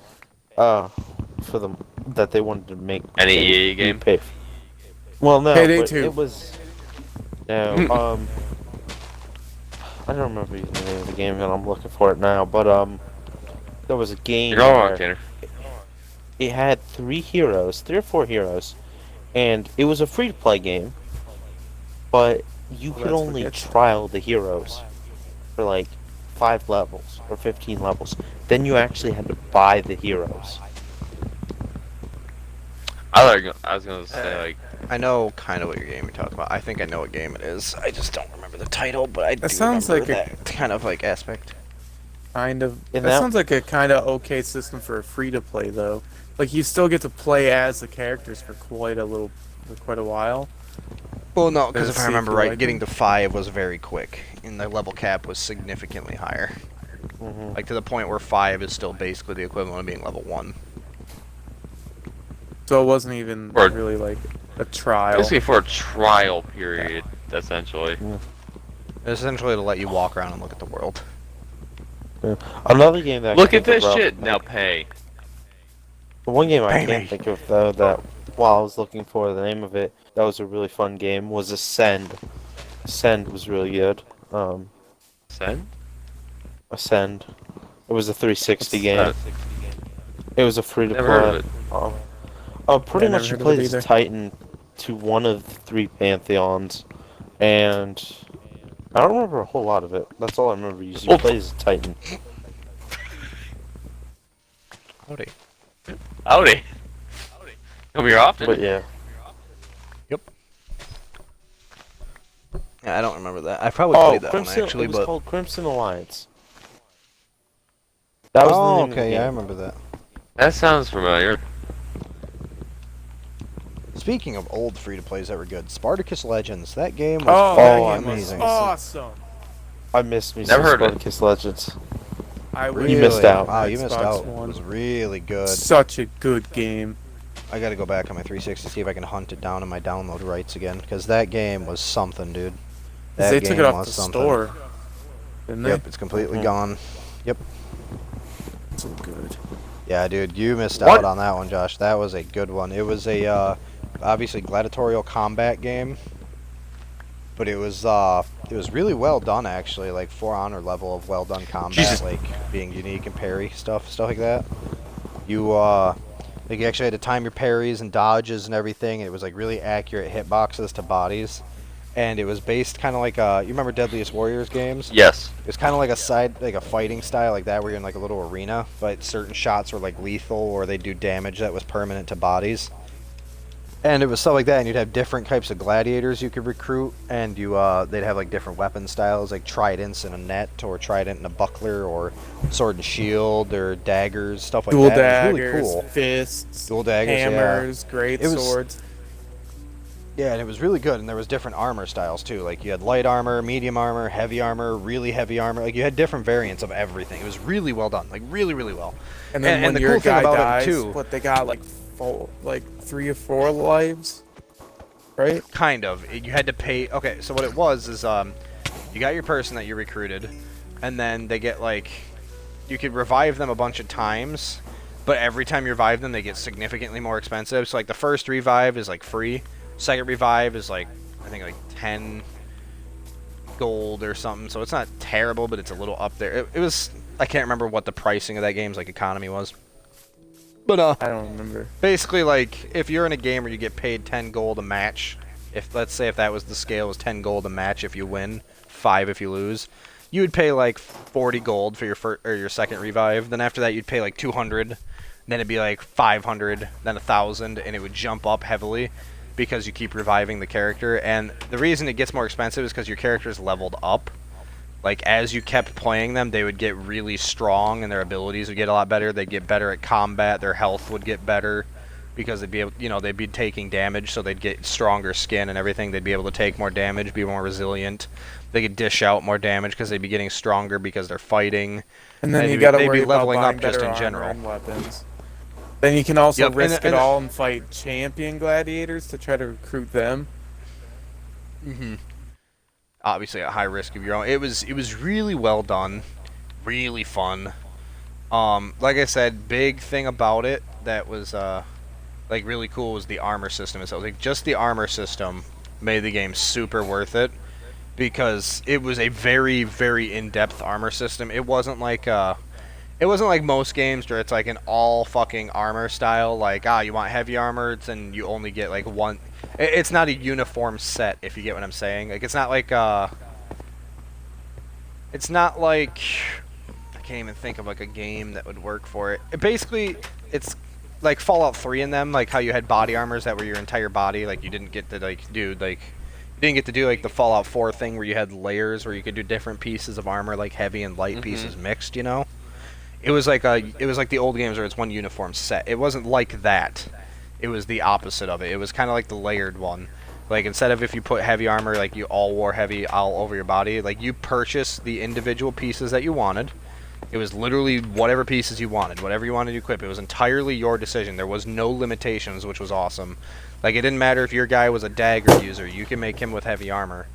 for them that they wanted to make. Any EA game? Pay. Well, no, Payday but 2. it was. No, I don't remember the name of the game, and I'm looking for it now. But there was a game. You're all where wrong, Tanner. It had 3 or 4 heroes, and it was a free-to-play game. But you could only trial the heroes for like 5 levels or 15 levels. Then you actually had to buy the heroes. I was gonna say like. I know kind of what your game you're talking about. I think I know what game it is. I just don't remember the title, but I do sounds remember like that kind of aspect. Kind of. In That that- sounds like a kind of okay system for a free to play though. Like you still get to play as the characters for quite a while. Well, no, because if Let's I see remember if you right, like getting them. to 5 was very quick, and the level cap was significantly higher. Like to the point where 5 is still basically the equivalent of being level 1. So it wasn't even Or- really like a trial. Basically for a trial period, essentially. Essentially to let you walk around and look at the world. Another game that I Look can at think this of, shit, now pay. The one game I Pay can't me. think of though that while I was looking for the name of it, that was a really fun game was Ascend. Ascend was really good. Send? Ascend. It was a 360 game. that? It was a free to Never heard of play. it. Pretty Yeah, much never you heard of play it as either. Titan to one of the 3 pantheons, and I don't remember a whole lot of it. That's all I remember. You Oh. play as a Titan. Howdy. Howdy. Come here often. But yeah. Yeah, I don't remember that. I probably Oh, played that Crimson. one actually, It was but called Crimson Alliance. That was the name of the okay, yeah, I game. remember that. That sounds familiar. Speaking of old free-to-plays that were good, Spartacus Legends. That game was Oh, that game amazing. was awesome. I missed me Never some heard of it. Spartacus Legends. I Really? You missed out. Wow, you missed Xbox out. One. It was really good. Such a good game. I gotta go back on my 360 to see if I can hunt it down in my download rights again, because that game was something, dude. That They took game it off was the something. store. Didn't they? Yep, it's completely Mhm. gone. So good. Yeah, dude, you missed What? out on that one, Josh. That was a good one. It was a obviously gladiatorial combat game, but it was It was really well done, actually. Like For Honor level of well done combat, Jesus. like being unique and parry stuff like that. You like you actually had to time your parries and dodges and everything. And it was like really accurate hitboxes to bodies, and it was based kind of like you remember Deadliest Warriors games? Yes. It was kind of like a fighting style like that, where you're in like a little arena, but certain shots were like lethal or they do damage that was permanent to bodies. And it was stuff like that, and you'd have different types of gladiators you could recruit, and they'd have like different weapon styles, like tridents and a net, or trident and a buckler, or sword and shield, or daggers, stuff like Dual that. It was daggers, really cool. fists, Dual daggers, hammers, great It was- swords. Yeah, and it was really good, and there was different armor styles too. Like you had light armor, medium armor, heavy armor, really heavy armor. Like you had different variants of everything. It was really well done, like really, really well. And then and when the your cool thing guy about it, dies, too- what they got like 3 or 4 lives, right? Kind of. You had to pay. Okay, so what it was is you got your person that you recruited, and then they get like, you could revive them a bunch of times, but every time you revive them, they get significantly more expensive. So like the first revive is like free, second revive is like I think like 10 gold or something. So it's not terrible, but it's a little up there. It was I can't remember what the pricing of that game's like economy was, but I don't remember. basically, like, if you're in a game where you get paid 10 gold a match, if let's say if that was the scale, was 10 gold a match if you win, 5 if you lose, you would pay like 40 gold for your second revive. Then after that, you'd pay like 200. Then it'd be like 500, then 1,000, and it would jump up heavily because you keep reviving the character. And the reason it gets more expensive is because your character's leveled up. Like, as you kept playing them, they would get really strong, and their abilities would get a lot better. They'd get better at combat. Their health would get better because they'd be able, they'd be taking damage, so they'd get stronger skin and everything. They'd be able to take more damage, be more resilient. They could dish out more damage because they'd be getting stronger because they're fighting. And then And you gotta they'd be worry about leveling buying up just better in armor general. and weapons. Then you can also Yep, and- risk it and- all and fight champion gladiators to try to recruit them. Mm-hmm. Obviously, at high risk of your own. It was really well done, really fun. Like I said, big thing about it that was like really cool was the armor system itself. Like just the armor system made the game super worth it because it was a very, very in-depth armor system. It wasn't like most games where it's like an all fucking armor style. Like you want heavy armor, then you only get like one. It's not a uniform set, if you get what I'm saying. Like it's not like I can't even think of like a game that would work for it. Basically, it's like Fallout 3 in them, like how you had body armors that were your entire body. Like you didn't get to you didn't get to do like the Fallout 4 thing where you had layers where you could do different pieces of armor, like heavy and light pieces mixed. It was like the old games where it's one uniform set. It wasn't like that. It was the opposite of it. It was kind of like the layered one. Like instead of if you put heavy armor, like you all wore heavy all over your body, like you purchased the individual pieces that you wanted. It was literally whatever pieces you wanted, whatever you wanted to equip. It was entirely your decision. There was no limitations, which was awesome. Like it didn't matter if your guy was a dagger user, you could make him with heavy armor.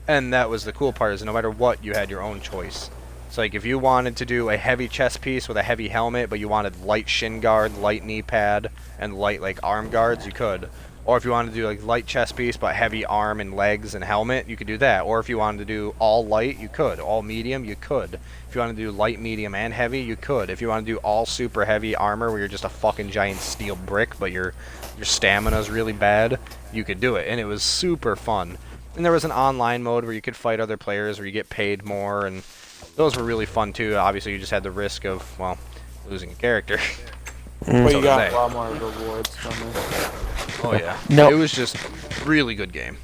And that was the cool part, is no matter what, you had your own choice. So like if you wanted to do a heavy chest piece with a heavy helmet, but you wanted light shin guard, light knee pad, and light like arm guards, you could. Or if you wanted to do like light chest piece but heavy arm and legs and helmet, you could do that. Or if you wanted to do all light, you could. All medium, you could. If you wanted to do light, medium, and heavy, you could. If you want to do all super heavy armor where you're just a fucking giant steel brick but your stamina's really bad, you could do it. And it was super fun. And there was an online mode where you could fight other players where you get paid more, and those were really fun too. Obviously, you just had the risk of, well, losing a character. But So you got did a lot more rewards from it. Oh yeah. No. It was just really good game.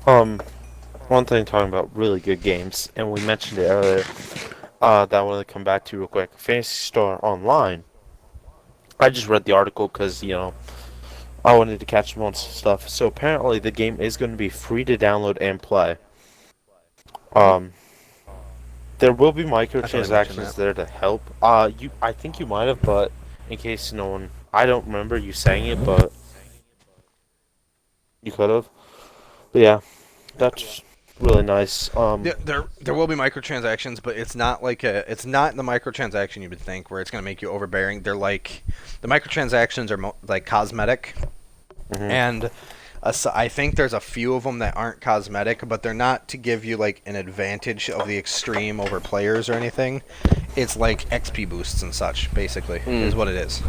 One thing talking about really good games, and we mentioned it earlier, that I want to come back to real quick. Fantasy Star Online. I just read the article because, I wanted to catch up on some stuff. So apparently the game is going to be free to download and play. There will be microtransactions there to help. I think you might have, but in case no one, I don't remember you saying it, but you could have. But yeah, that's really nice. Yeah, there will be microtransactions, but it's not like it's not the microtransaction you would think where it's going to make you overbearing. They're like the microtransactions are like cosmetic, and I think there's a few of them that aren't cosmetic, but they're not to give you like an advantage of the extreme over players or anything. It's like XP boosts and such, basically, is what it is.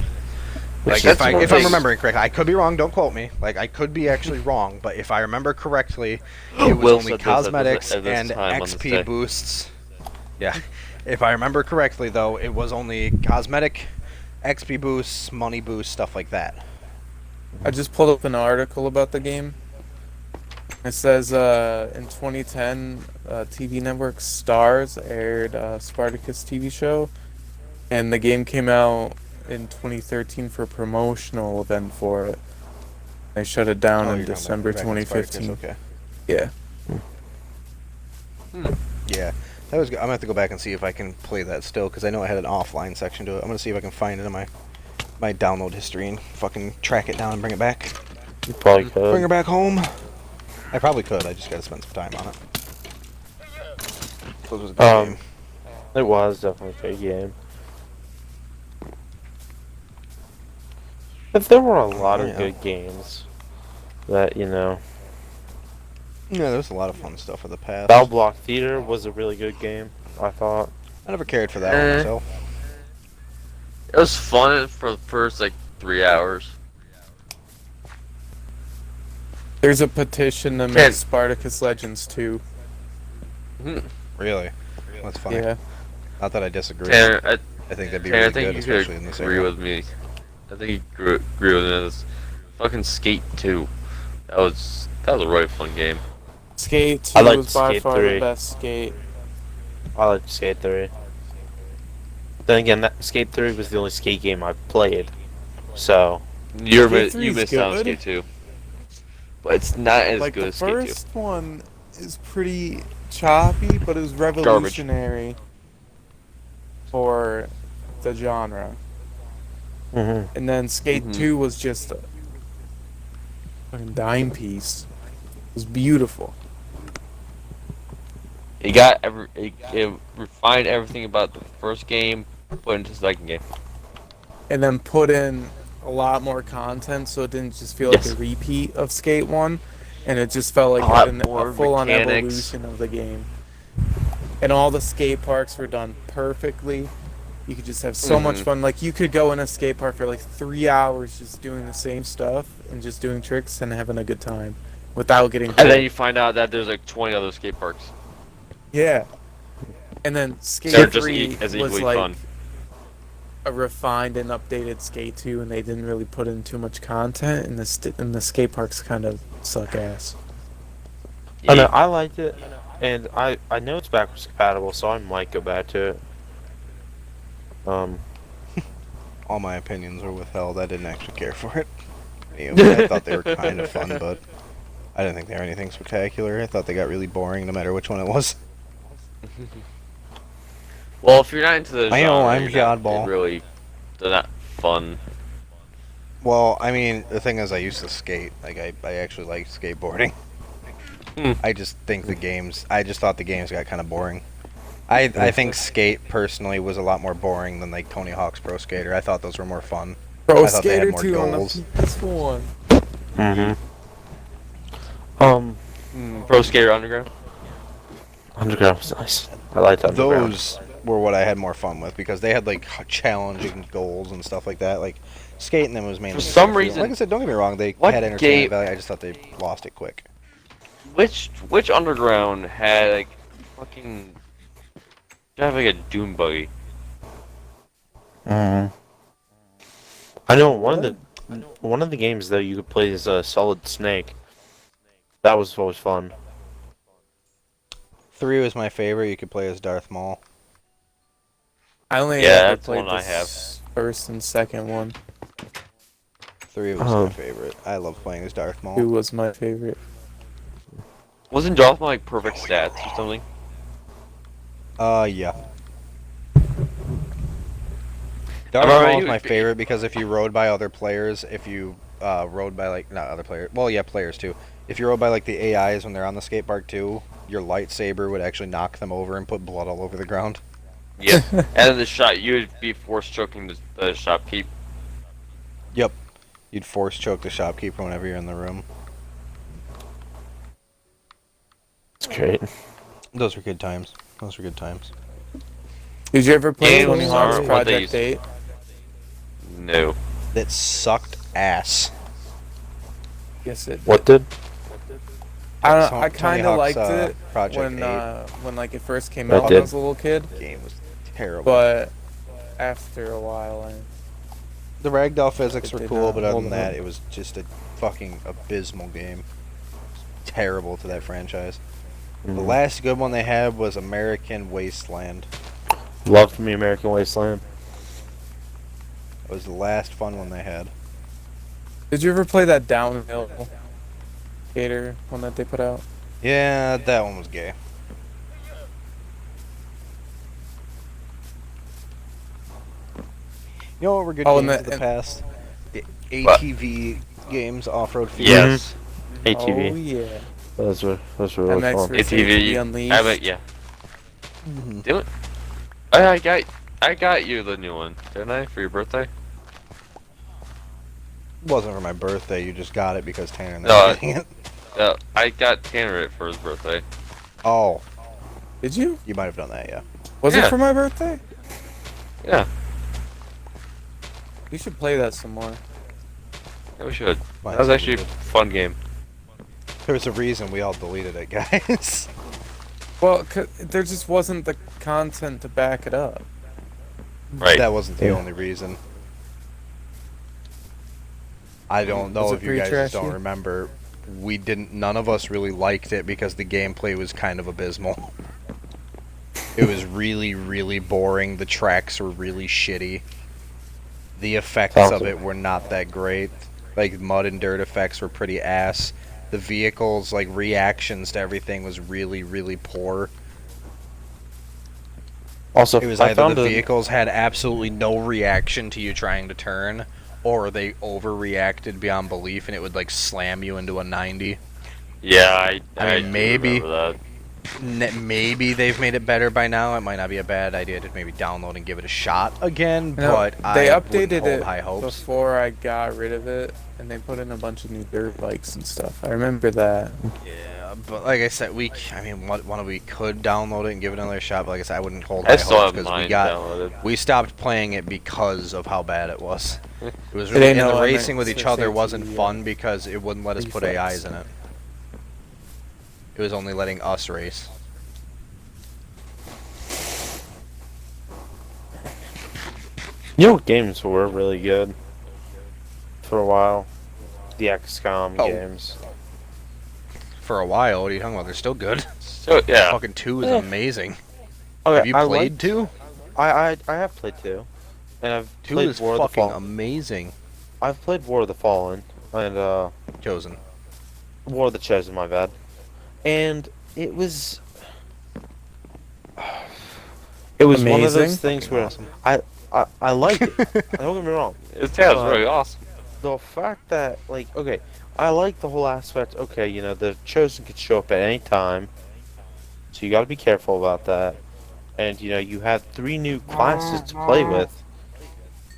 Like if I'm remembering correctly, I could be wrong. Don't quote me. Like I could be actually wrong, but if I remember correctly, it was only cosmetics and XP boosts. Yeah, if I remember correctly, though, it was only cosmetic, XP boosts, money boosts, stuff like that. I just pulled up an article about the game. It says in 2010, TV network Stars aired Spartacus TV show, and the game came out in 2013 for a promotional event for it. They shut it down in December 2015. Okay. Yeah. Yeah, that was good. I'm gonna have to go back and see if I can play that still, because I know I had an offline section to it. I'm gonna see if I can find it in my download history and fucking track it down and bring it back. You probably could. Bring her back home. I probably could. I just gotta spend some time on it. So it was a good game. It was definitely a good game. But there were a lot of good games that, you know. Yeah, there was a lot of fun stuff in the past. Battle Block Theater was a really good game, I thought. I never cared for that one myself. It was fun for the first, like, 3 hours. There's a petition to make Spartacus Legends 2. Really? That's funny. Yeah. Not that I disagree. Tanner, I think that'd be really good, especially in this agree area. with me. I think you agree with me on this. Fucking Skate 2. That was a really fun game. Skate 2 was by Skate far 3. the best Skate. I liked Skate 3. Then again, that Skate 3 was the only Skate game I played. So, You Skate 3's missed out on good. Skate 2. But it's not as Like good the as Skate 2. first one is pretty choppy, but it was revolutionary for the genre. And then Skate 2 was just a fucking dime piece. It was beautiful. It got it refined everything about the first game, put into the second game. And then put in a lot more content, so it didn't just feel like a repeat of Skate 1, and it just felt like a full-on evolution of the game. And all the skate parks were done perfectly. You could just have so much fun. Like, you could go in a skate park for like 3 hours just doing the same stuff and just doing tricks and having a good time without getting hurt. And then you find out that there's like 20 other skate parks. Yeah. And then Skate They're just 3 as was equally like fun. a refined and updated Skate 2, and they didn't really put in too much content, and the skate parks kind of suck ass. I know, I liked it, and I know it's backwards compatible, so I might go back to it. All my opinions were withheld. I didn't actually care for it. I thought they were kind of fun, but I didn't think they were anything spectacular. I thought they got really boring no matter which one it was. Well, if you're not into the I know, genre, I'm Godball. They're not fun. Well, I mean, the thing is, I used to skate. Like, I actually liked skateboarding. I just think I just thought the games got kind of boring. I think Skate, personally, was a lot more boring than, like, Tony Hawk's Pro Skater. I thought those were more fun. Pro I thought they had Skater more 2 on the goals. PS1. Pro Skater Underground. Underground was nice. I liked Underground. Those were what I had more fun with, because they had, like, challenging goals and stuff like that. Like, skating them was mainly... For some reason... Like I said, don't get me wrong, they what had entertainment game- value. I just thought they lost it quick. Which Underground had like fucking have like a Doom buggy? I know one of the games though you could play as a Solid Snake. That was always fun. 3 was my favorite. You could play as Darth Maul. I only Yeah, ever that's played one I the have. first and second one. 3 was my favorite. I love playing as Darth Maul. 2 was my favorite. Wasn't Dolphin like perfect stats or something? Yeah. Darth Maul is my favorite because if you rode by other players, if you rode by like not other players, well yeah, players too. If you rode by like the AIs when they're on the skate park too, your lightsaber would actually knock them over and put blood all over the ground. Yeah. And then the shot, you would be force choking the shopkeep. Yep. You'd force choke the shopkeeper whenever you're in the room. It's great. Those were good times. Did you ever play Games Tony Hawk's aren't what they Project 8? No. That sucked ass. Yes, it did. What did? I don't. Tony I kind of Hawk's, liked it Project when like it first came I out when did. I was a little kid. The game was terrible. But after a while, The ragdoll physics It were did cool, not but other hold than up. that, it was just a fucking abysmal game. Terrible to that franchise. The last good one they had was American Wasteland. Loved me American Wasteland. It was the last fun one they had. did you ever play that downhill skater one that they put out? Yeah, that one was gay. You know what were good Oh, games and of the the- past? The What? ATV games, off-road field. Yes. ATV. Oh yeah. Those were really MX fun. versus ATV. Unleashed. I bet, yeah. Mhm. Do it. I got you the new one, didn't I, for your birthday? Wasn't for my birthday. You just got it because Tanner and No, them were getting it. I got Tanner it for his birthday. Oh, Did you? you might have done that, yeah. Was Yeah. it for my birthday? Yeah, We should play that some more. yeah, we should. Might That was as well actually a we did. fun game. There's a reason we all deleted it, guys. Well, there just wasn't the content to back it up. Right. That wasn't the Yeah. only reason. I don't know Was it if you pretty guys just don't trashy? remember. None of us really liked it because the gameplay was kind of abysmal. It was really, really boring. The tracks were really shitty. The effects Sounds of like- it were not that great. Like, mud and dirt effects were pretty ass. The vehicles, like, reactions to everything was really, really poor. Also, It was I either found the a- vehicles had absolutely no reaction to you trying to turn, or they overreacted beyond belief and it would, like, slam you into a 90. Yeah, I mean, do maybe. remember that. Maybe they've made it better by now. It might not be a bad idea to maybe download and give it a shot again, No, but they I wouldn't updated hold it high hopes. before I got rid of it, and they put in a bunch of new dirt bikes and stuff. I remember that. Yeah, but like I said, we could download it and give it another shot, but like I said, I wouldn't hold I high still hopes have because mine we got downloaded. we stopped playing it because of how bad it was. It was It really, ain't and no the MX racing with each versus other wasn't ATV, fun because it wouldn't let us put reflex. AIs in it. It was only letting us race. You know what games were really good for a while? The XCOM Oh. games. For a while, what are you talking about? They're still good. So yeah, Fucking 2 is Eh. amazing. Okay, Have you I played liked- 2? I have played 2, and I've 2 played is War of the fucking Fallen. amazing. I've played War of the Fallen and Chosen. War of the Chosen. My bad. And it was. It was one of those Amazing. things Fucking where awesome. I like it. Don't get me wrong. his tail's really awesome. The fact that, like, okay, I like the whole aspect. Okay, you know, the Chosen could show up at any time, so you got to be careful about that. And you know, you had 3 new classes to play with.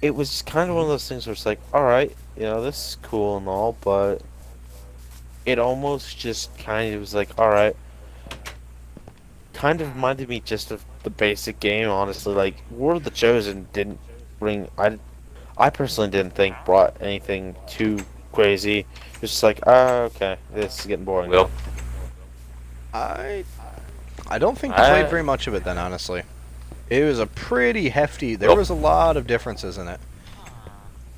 It was kind of one of those things where it's like, all right, you know, this is cool and all, but it almost just kind of was like, all right. Kind of reminded me just of the basic game, honestly. Like, War of the Chosen didn't bring. I personally didn't think brought anything too crazy. It was just like, okay, this is getting boring. Will. I don't think I played very much of it then, honestly. It was a pretty hefty. There Nope. was a lot of differences in it.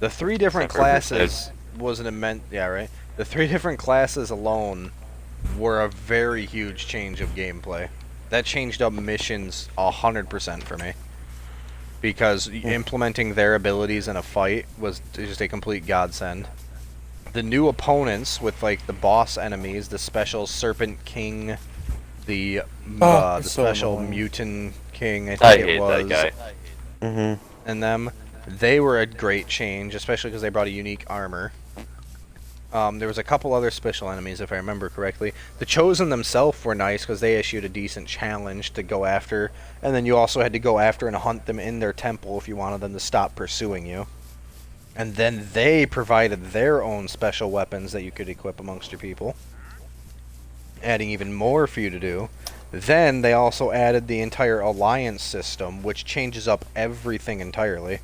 The 3 different Except for classes was an immense. Yeah, right. The 3 different classes alone were a very huge change of gameplay. That changed up missions 100% for me. Because implementing their abilities in a fight was just a complete godsend. The new opponents with like the boss enemies, the special Serpent King, the Oh, the so special annoying. Mutant King, I I think it hate was, that guy. Mm-hmm. and them, they were a great change, especially because they brought a unique armor. There was a couple other special enemies, if I remember correctly. The Chosen themselves were nice because they issued a decent challenge to go after, and then you also had to go after and hunt them in their temple if you wanted them to stop pursuing you. And then they provided their own special weapons that you could equip amongst your people. adding even more for you to do. Then they also added the entire alliance system, which changes up everything entirely.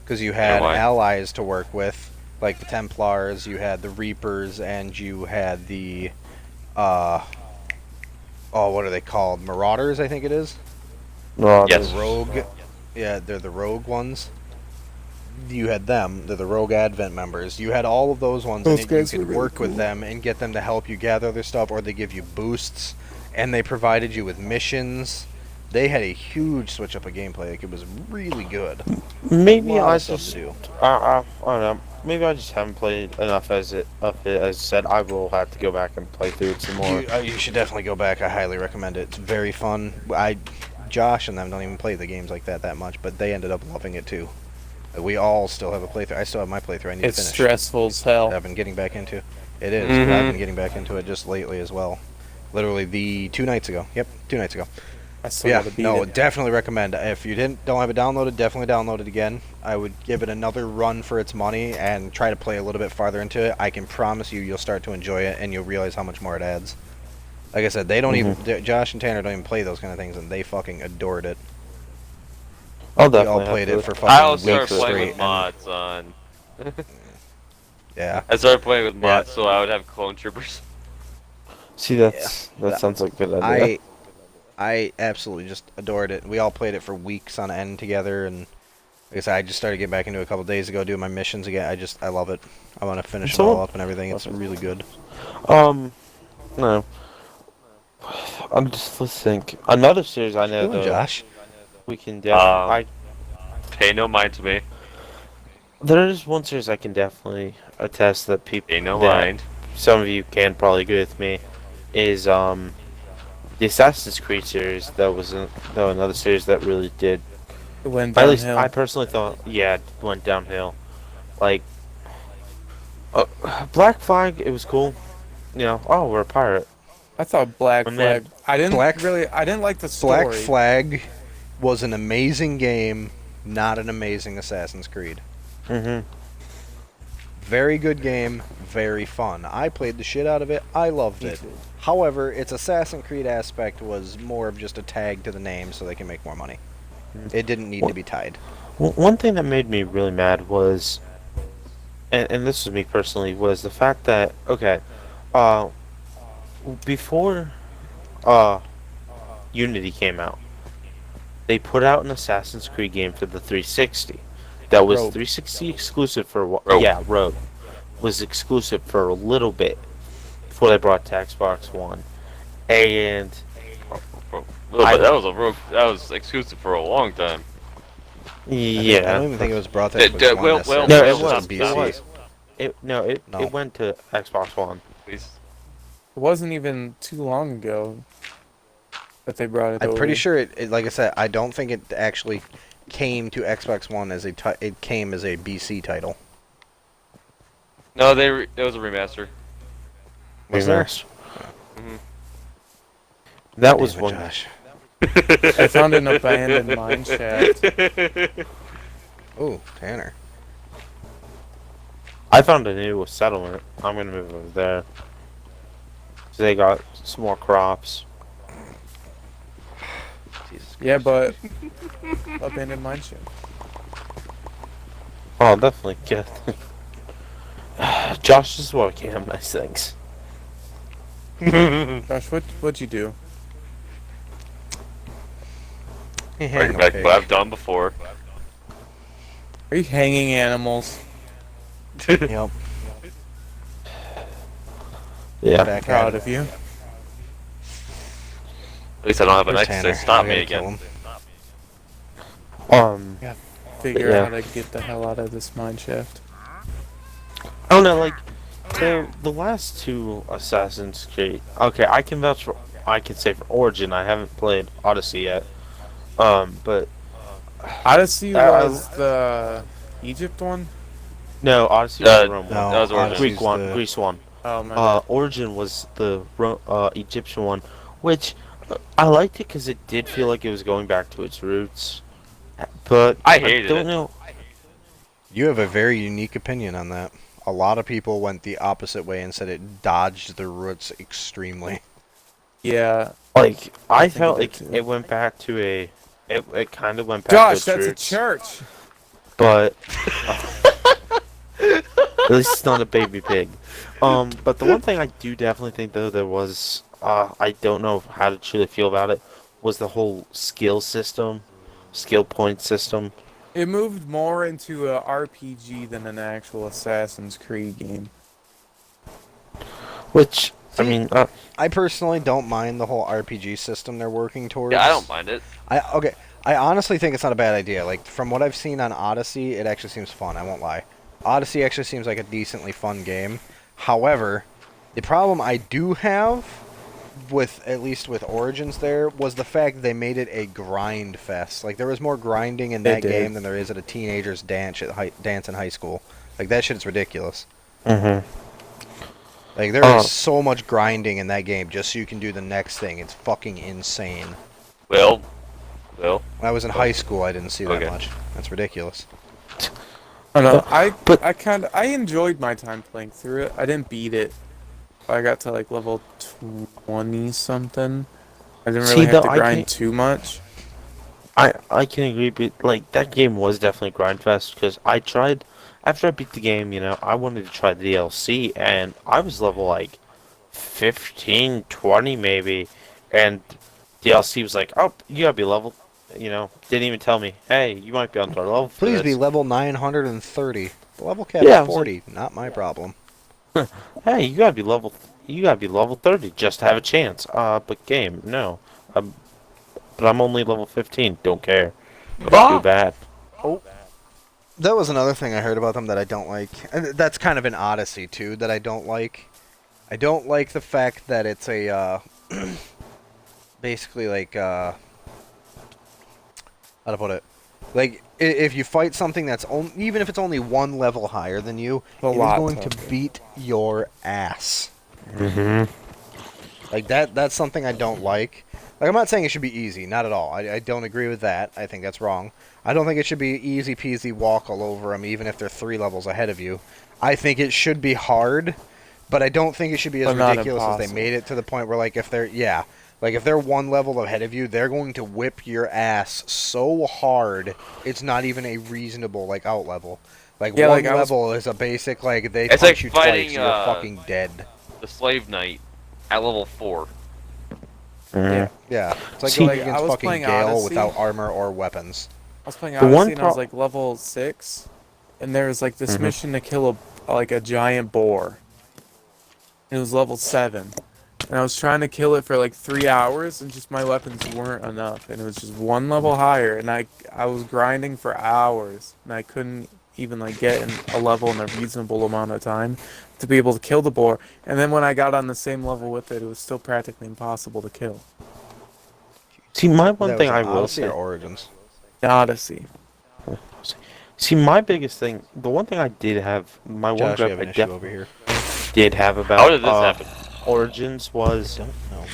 Because you had allies to work with, like the Templars, you had the Reapers, and you had the, what are they called? Marauders, I think it is? Yes. The rogue. Yeah, they're the rogue ones. You had them. They're the rogue advent members. You had all of those ones, and you could work with them and get them to help you gather their stuff, or they give you boosts, and they provided you with missions. They had a huge switch up of gameplay. Like, it was really good. Maybe I just, I don't know. Maybe I just haven't played enough as I said. I will have to go back and play through it some more. You should definitely go back. I highly recommend it. It's very fun. Josh and them don't even play the games like that much, but they ended up loving it too. We all still have a playthrough. I still have my playthrough. I need to finish. It's stressful as hell. I've been getting back into. It is. But I've been getting back into it just lately as well. Literally 2 nights ago. Yep, 2 nights ago. I still gotta beat it. Definitely recommend. If you don't have it downloaded, definitely download it again. I would give it another run for its money and try to play a little bit farther into it. I can promise you'll start to enjoy it and you'll realize how much more it adds. Like I said, they don't even. Josh and Tanner don't even play those kind of things, and they fucking adored it. I'll we all played it for fucking I started weeks playing straight. with mods on. Yeah. I started playing with mods so I would have clone troopers. See, that sounds like a good idea. I absolutely just adored it. We all played it for weeks on end together, and like I said, I just started getting back into it a couple days ago, doing my missions again. I love it. I want to finish it all up and everything. It's really good. No. I'm just listening. Another series I know, though. Josh? We can definitely. Pay no mind to me. There is one series I can definitely attest that people. Pay no mind. Some of you can probably agree with me. Is the Assassin's Creed series. That was another series that really did. It went downhill. At least I personally thought, it went downhill. Like Black Flag, it was cool. We're a pirate. I thought Black Flag. I didn't like the story. Black Flag was an amazing game, not an amazing Assassin's Creed. Very good game, very fun. I played the shit out of it. I loved it. However, its Assassin's Creed aspect was more of just a tag to the name so they can make more money. It didn't need to be tied. One thing that made me really mad was, and this was me personally, was the fact that, before Unity came out, they put out an Assassin's Creed game for the 360 that was 360 exclusive for Rogue was exclusive for a little bit before they brought to Xbox One, and that was exclusive for a long time. I don't even think it was brought to Xbox One. No, it was. It went to Xbox One. Please. It wasn't even too long ago that they brought it over. I'm pretty sure it, like I said, I don't think it actually came to Xbox One as it came as a BC title. No, it was a remaster. Was there? That was one. Josh. I found an abandoned mine shaft. Ooh, Tanner. I found a new settlement. I'm gonna move over there. So they got some more crops. Yeah, but abandoned mine shaft. Oh, I'll definitely get. Josh is working on nice things. Josh, what'd you do? Bring back what I've done before. Are you hanging animals? Yep. Yeah. Proud of you. At least I don't have an X to stop me again. Figure out how to get the hell out of this mine shaft. I don't know, like the last two Assassin's Creed. Okay, I can say for Origin. I haven't played Odyssey yet. But Odyssey was the Egypt one. No, Odyssey was the Rome one. That was Origin. Greece one. Oh my. Origin was the Egyptian one, which I liked it because it did feel like it was going back to its roots. But I hated don't it. know. You have a very unique opinion on that. A lot of people went the opposite way and said it dodged the roots extremely. Yeah. Like, I think felt it like did, too. it went back to a... It kind of went back Josh, to its that's roots. a church. But... at least it's not a baby pig. But the one thing I do definitely think, though, there was... I don't know how to truly feel about it, was the whole skill system. Skill point system. It moved more into a RPG than an actual Assassin's Creed game. Which, I mean... I personally don't mind the whole RPG system they're working towards. Yeah, I don't mind it. I honestly think it's not a bad idea. Like, from what I've seen on Odyssey, it actually seems fun, I won't lie. Odyssey actually seems like a decently fun game. However, the problem I do have, at least with Origins there, was the fact they made it a grind fest. Like, there was more grinding in that game than there is at a teenager's dance in high school. Like, that shit's ridiculous. Mm-hmm. Like, there is so much grinding in that game just so you can do the next thing. It's fucking insane. Well. When I was in high school, I didn't see that much. That's ridiculous. I know. I enjoyed my time playing through it. I didn't beat it. I got to like level 20 something. I didn't really have to grind too much. I can agree, but like that game was definitely grind fest because I tried after I beat the game. You know, I wanted to try the DLC, and I was level like 15, 20 maybe, and DLC was like, "Oh, you gotta be level." You know, didn't even tell me, "Hey, you might be on our level." Please be level 930. The level cap is 40. Not my problem. Hey, you gotta be level 30 just to have a chance. But game, no. But I'm only level 15. Don't care. Too bad. Oh. That was another thing I heard about them that I don't like. And that's kind of an Odyssey, too, that I don't like. I don't like the fact that it's a, basically like, how to put it? Like, if you fight something that's even if it's only one level higher than you, it is going to beat your ass. Mm-hmm. Like, that's something I don't like. Like, I'm not saying it should be easy, not at all. I don't agree with that. I think that's wrong. I don't think it should be easy peasy walk all over them, even if they're 3 levels ahead of you. I think it should be hard, but I don't think it should be as ridiculous as they made it to the point where, like, if they're 1 level ahead of you, they're going to whip your ass so hard, it's not even a reasonable, like, out level. Like, one level is a basic, like, they punch like you fighting, twice, you're fucking dead. The Slave Knight at level 4. Yeah. It's like going against fucking Gale without armor or weapons. I was playing Odyssey and I was like level 6, and there was like this mission to kill a giant boar. It was level 7. And I was trying to kill it for like 3 hours, and just my weapons weren't enough. And it was just 1 level higher, and I was grinding for hours, and I couldn't even like get a level in a reasonable amount of time to be able to kill the boar. And then when I got on the same level with it, it was still practically impossible to kill. See, my one thing I will say... Origins? Odyssey. See, my biggest thing, the one thing I did have, my Josh, one gripe have an I issue over here. did have about How did this happen? Origins was I don't know.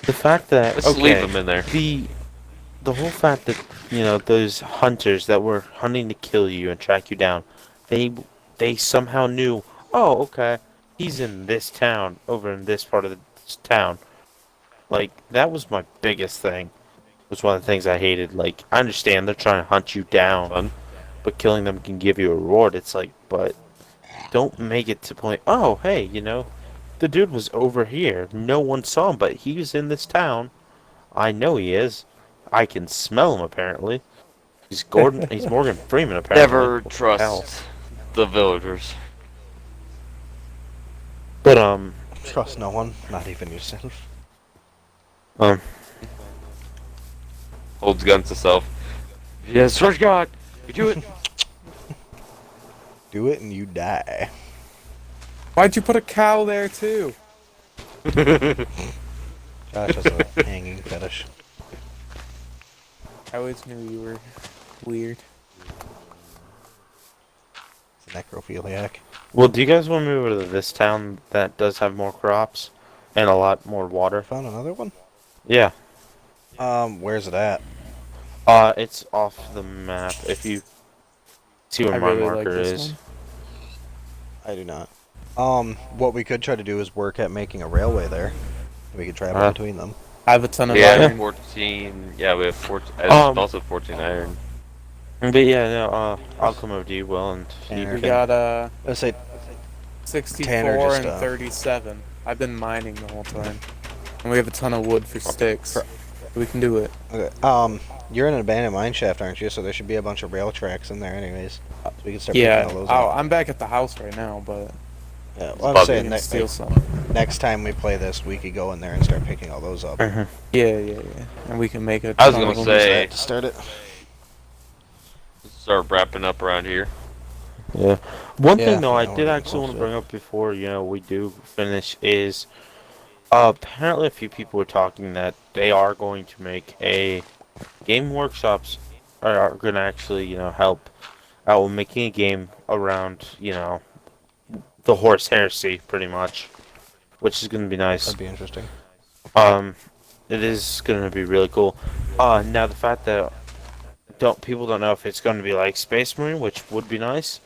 the fact that Let's leave them in there. The whole fact that those hunters that were hunting to kill you and track you down, they somehow knew. Oh, okay, he's in this town, over in this part of the town. Like, that was my biggest thing. It was one of the things I hated. Like, I understand they're trying to hunt you down, but killing them can give you a reward. It's like, but don't make it to point. Oh, hey, the dude was over here. No one saw him, but he was in this town. I know he is. I can smell him, apparently. He's Morgan Freeman, apparently. Never trust the villagers. But, Trust no one, not even yourself. Holds guns to self. Yes, trust God. You do it. Do it and you die. Why'd you put a cow there too? Josh has a hanging fetish. I always knew you were weird. It's a necrophiliac. Well, do you guys want to move over to this town that does have more crops and a lot more water? Found another one? Yeah. Where's it at? It's off the map. If you see where my marker is. I do not. What we could try to do is work at making a railway there. We could travel between them. I have a ton of iron. iron. 14. Yeah, we have 14. Also 14 iron. But yeah, no. I'll come over to you, Will, and We got Let's say 64 and 37. I've been mining the whole time, and we have a ton of wood for sticks. We can do it. Okay. You're in an abandoned mine shaft, aren't you? So there should be a bunch of rail tracks in there, anyways. So we can start picking all those up. I'm back at the house right now, but yeah, well, I'm saying next time we play this, we could go in there and start picking all those up. Yeah, and we can make it. I was gonna say to start it. Start wrapping up around here. Yeah. One thing though, I did actually want to bring up before we do finish is apparently a few people were talking that they are going to make a game workshops are going to actually help out with making a game around the Horse Heresy pretty much, which is going to be nice. That'd be interesting. It is going to be really cool. Now the fact that people don't know if it's going to be like Space Marine, which would be nice,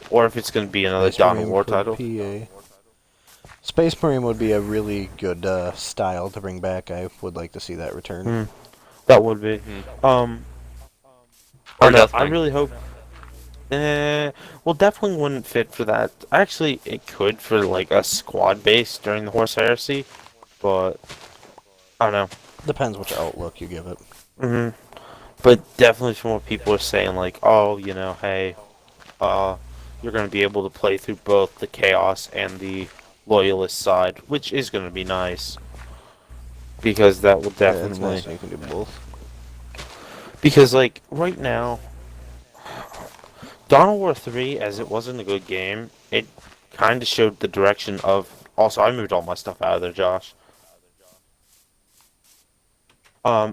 or if it's going to be another Dawn of War title. PA. Space Marine would be a really good style to bring back. I would like to see that return. That would be. I really hope. Well, definitely wouldn't fit for that. Actually, it could for like a squad base during the Horse Heresy, but I don't know. Depends which outlook you give it. But definitely from what people are saying, like, oh, hey, you're going to be able to play through both the Chaos and the Loyalist side, which is going to be nice. Because that will definitely... Yeah, it's nice you can do both. Because, like, right now, Dawn of War 3, as it wasn't a good game, it kind of showed the direction of... Also, I moved all my stuff out of there, Josh.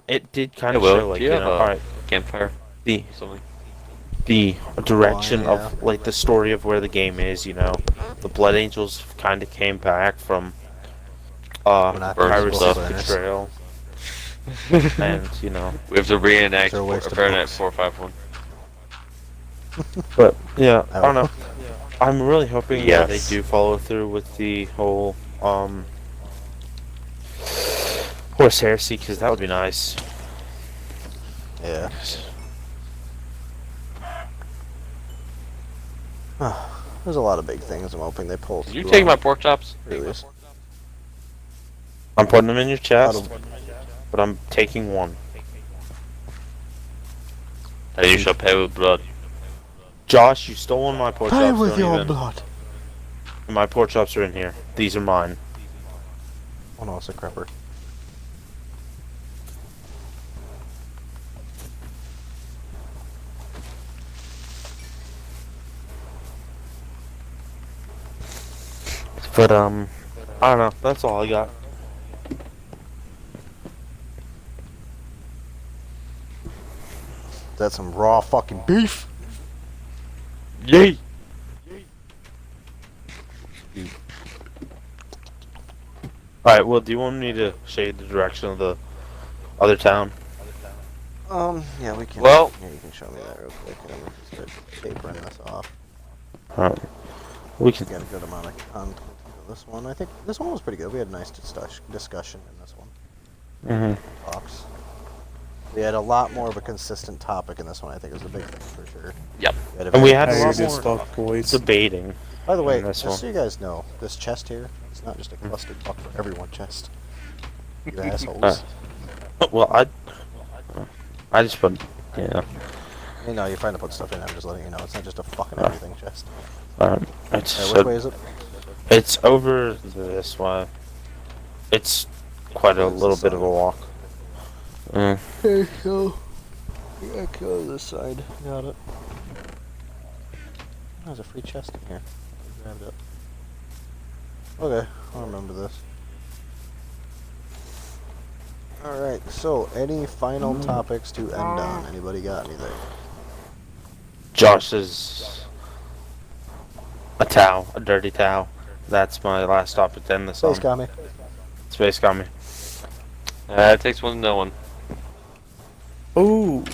It did kind of show, like, alright, campfire, the direction of, like, the story of where the game is, The Blood Angels kind of came back from, Pirates of Betrayal. And, we have to reenact Fahrenheit 451. But, yeah, I don't know. I'm really hoping that they do follow through with the whole, Horse Heresy, because that would be nice. Yeah. There's a lot of big things I'm hoping they pull through. Did you take my pork chops? I'm putting them in your chest, but I'm taking one. And you shall pay with blood. Josh, you stole one of my pork chops. Pay with your blood. My pork chops are in here. These are mine. Oh no, it's a crapper. But, I don't know. That's all I got. That's some raw fucking beef. Yay! Alright, well, do you want me to show you the direction of the other town? Yeah, we can. Well, yeah, you can show me that real quick. And I'm gonna start tapering this off. Alright. We can get a good amount of content into this one. I think this one was pretty good. We had a nice discussion in this one. Talks. We had a lot more of a consistent topic in this one. I think it was a big thing for sure. Yep. And we had a lot more boys. debating. By the way, just so you guys know, this chest here, it's not just a clusterfuck for everyone chest. You assholes. Well, I just put, You know, you're trying to put stuff in. I'm just letting you know. It's not just a fucking everything chest. Which way is it? It's over this way. It's quite a little bit of a walk. Okay, so we gotta go to this side. Got it. There's a free chest in here. I grabbed it. Okay, I'll remember this. Alright, so any final topics to end on? Anybody got anything? Josh is a dirty towel. That's my last topic to end this on. Space Commie. Space Commie. It takes one to know one. Ooh.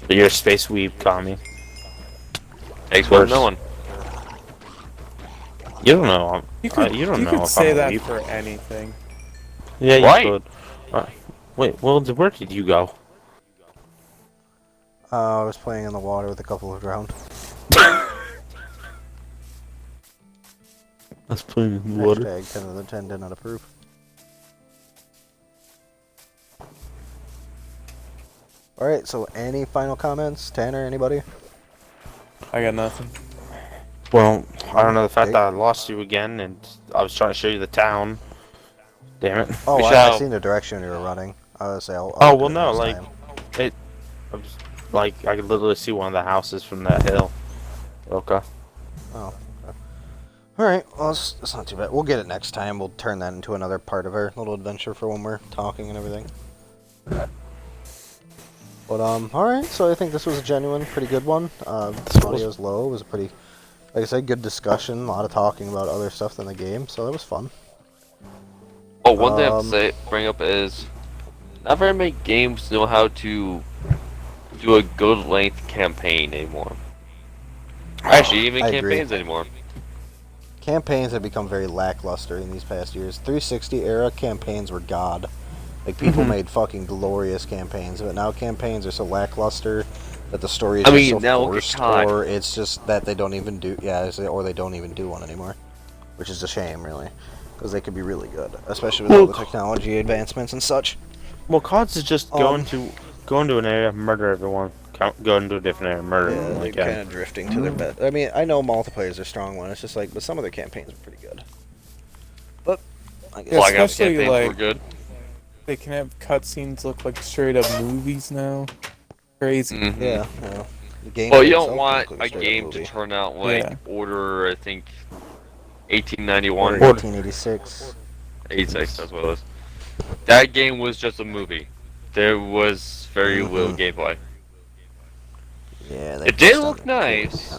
But you're a space weeb, Commie. Takes one to know one. You don't know. You could you don't know could if say I'm a that weeb. for anything. Yeah, you Right. could. Wait, well, where did you go? I was playing in the water with a couple of drowned. Let's play in the water. Hashtag 10 of the 10 did not approve. Alright, so any final comments? Tanner, anybody? I got nothing. Well, I don't know the fact that I lost you again, and I was trying to show you the town. Damn it. Oh, We I shall- seen the direction you were running. I was say, I'll Oh, do well, it no, next like, time. I could literally see one of the houses from that hill. Okay. Oh. Alright, well, it's not too bad. We'll get it next time. We'll turn that into another part of our little adventure for when we're talking and everything. But, alright, so I think this was a genuine, pretty good one. Audio's low. It was a pretty, like I said, good discussion. A lot of talking about other stuff than the game, so that was fun. Oh, one thing I have to bring up is, not very many games know how to do a good length campaign anymore. Actually, even I agree. campaigns anymore. Campaigns have become very lackluster in these past years. 360 era campaigns were god. Like, people made fucking glorious campaigns, but now campaigns are so lackluster that the story is just so now forced, God. or it's just that they don't even do, or they don't even do one anymore, which is a shame, really, because they could be really good, especially with all the technology advancements and such. Well, CODs is just go into an area, murder everyone. Go into a different area, murder Yeah, everyone they're again. kind of drifting to their best. I mean, I know multiplayer is a strong one. It's just like, but some of their campaigns are pretty good. But I guess Flag out especially, campaigns like- were good. They can have cutscenes look like straight up movies now. Crazy. Mhm. yeah. The game Well, you itself don't can want look like a straight up game movie. to turn out like Yeah. Order, I think, 1891. Or 1886. 86, that's what it was. That game was just a movie. There was very little gameplay. Yeah, It did look nice.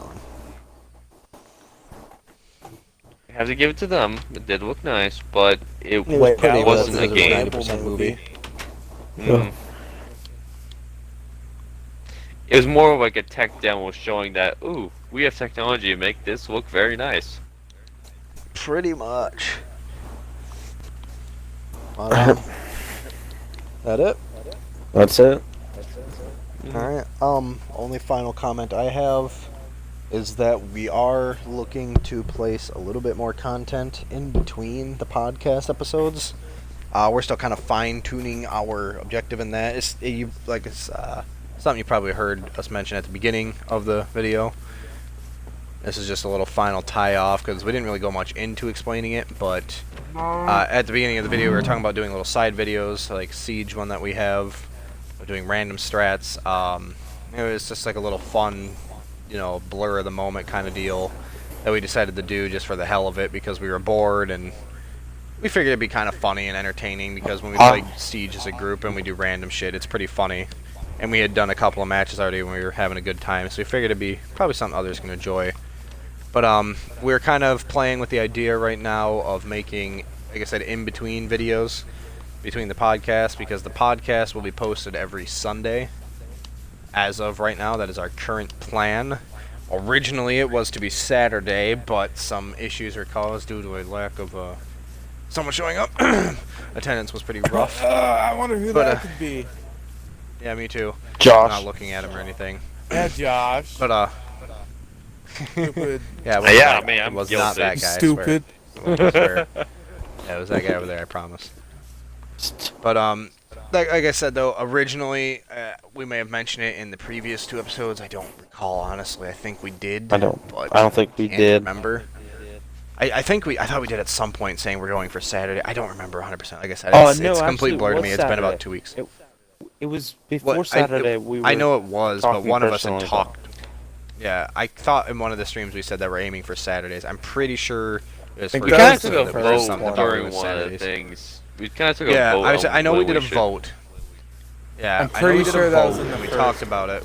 I have to give it to them. It did look nice, but it Wait, pretty wasn't well, a it was game. 90% movie. Mm. It was more of like a tech demo showing that, ooh, we have technology to make this look very nice. Pretty much. That it? That's it. Alright. Only final comment I have is that we are looking to place a little bit more content in between the podcast episodes. We're still kind of fine-tuning our objective in that. It's something you probably heard us mention at the beginning of the video. This is just a little final tie-off because we didn't really go much into explaining it, but at the beginning of the video we were talking about doing little side videos, like Siege one that we have, doing random strats. It was just like a little fun, blur of the moment kind of deal that we decided to do just for the hell of it because we were bored and we figured it'd be kind of funny and entertaining because when we play Siege as a group and we do random shit, it's pretty funny. And we had done a couple of matches already when we were having a good time, so we figured it'd be probably something others can enjoy. But we're kind of playing with the idea right now of making, like I said, in-between videos between the podcast, because the podcast will be posted every Sunday. As of right now, that is our current plan. Originally, it was to be Saturday, but some issues were caused due to a lack of someone showing up. Attendance was pretty rough. I wonder who But, that could be. Yeah, me too. Josh. I'm not looking at him or anything. Yeah, Josh. But Stupid. yeah, it was Yeah, not, man, it I'm was not guilty. that guy. Stupid. I swear. Yeah, it was that guy over there. I promise. But like I said though, originally we may have mentioned it in the previous 2 episodes. I don't recall honestly. I think we did. I don't think we can't did. Remember? I thought we did at some point saying we're going for Saturday. I don't remember 100%. Like I said, Oh, it's no, complete actually, blur to it me. was It's been Saturday. about 2 weeks. It was before What, Saturday. I know it was, but talking one of us had personally, talked. Yeah, I thought in one of the streams we said that we're aiming for Saturdays. I'm pretty sure it was We for We That kind of was took the a that first we were vote something one. about during with one of the Saturdays. things. We kind of took a Yeah, vote. I know we whether did a should- vote. Yeah, I'm I know pretty we did sure a that vote was in the and we first. talked about it.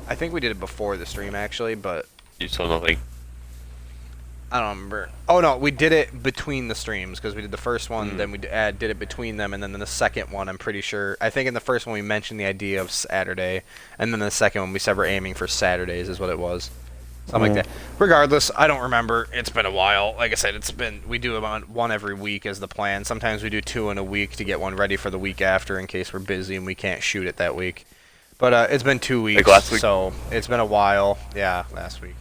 I think we did it before the stream actually, but You saw nothing. I don't remember. Oh no, we did it between the streams because we did the first one, then we did it between them, and then in the second one, I'm pretty sure. I think in the first one we mentioned the idea of Saturday, and then the second one we said we're aiming for Saturdays, is what it was. something like that. Regardless, I don't remember. It's been a while. Like I said, we do about one every week as the plan. Sometimes we do 2 in a week to get one ready for the week after in case we're busy and we can't shoot it that week. But it's been 2 weeks, like last week. So it's been a while. Yeah, last week.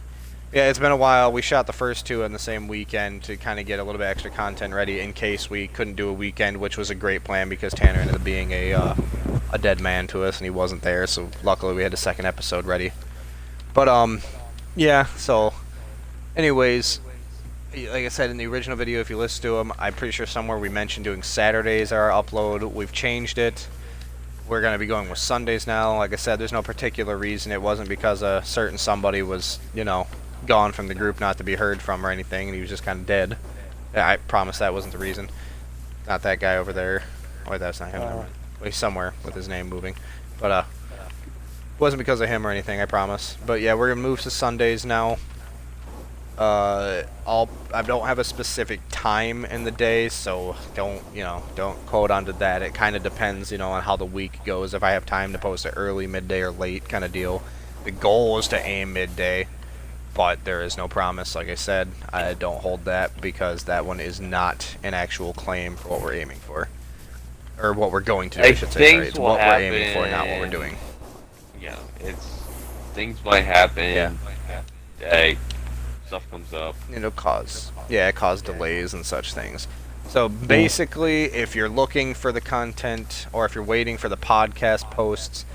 Yeah, it's been a while. We shot the first 2 on the same weekend to kind of get a little bit extra content ready in case we couldn't do a weekend, which was a great plan because Tanner ended up being a dead man to us and he wasn't there. So luckily we had a second episode ready. But yeah. So, anyways, like I said in the original video, if you listen to them, I'm pretty sure somewhere we mentioned doing Saturdays our upload. We've changed it. We're going to be going with Sundays now. Like I said, there's no particular reason. It wasn't because a certain somebody was, gone from the group not to be heard from or anything, and he was just kind of dead. I promise that wasn't the reason. Not that guy over there. Wait, that's not him. Well, he's somewhere with his name moving. But, it wasn't because of him or anything, I promise. But yeah, we're going to move to Sundays now. I don't have a specific time in the day, so don't quote onto that. It kind of depends, on how the week goes. If I have time to post it early, midday, or late kind of deal. The goal is to aim midday, but there is no promise. Like I said, I don't hold that because that one is not an actual claim for what we're aiming for. Or what we're going to do, I should say. Sorry. It's what we're aiming for, not what we're doing. Yeah, things might happen. Yeah. Hey, stuff comes up. It'll cause delays and such things. So basically, if you're looking for the content or if you're waiting for the podcast posts,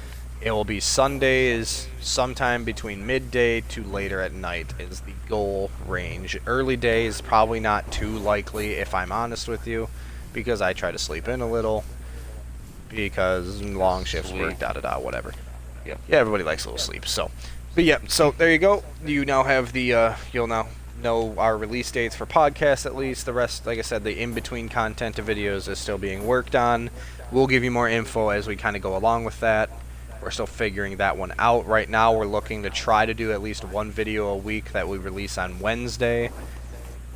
it will be Sundays, sometime between midday to later at night is the goal range. Early days, probably not too likely, if I'm honest with you, because I try to sleep in a little, because long shifts work, whatever. Yeah, everybody likes a little sleep, so. But yeah, so there you go. You now have you'll now know our release dates for podcasts at least. The rest, like I said, the in-between content to videos is still being worked on. We'll give you more info as we kind of go along with that. We're still figuring that one out. Right now, we're looking to try to do at least one video a week that we release on Wednesday.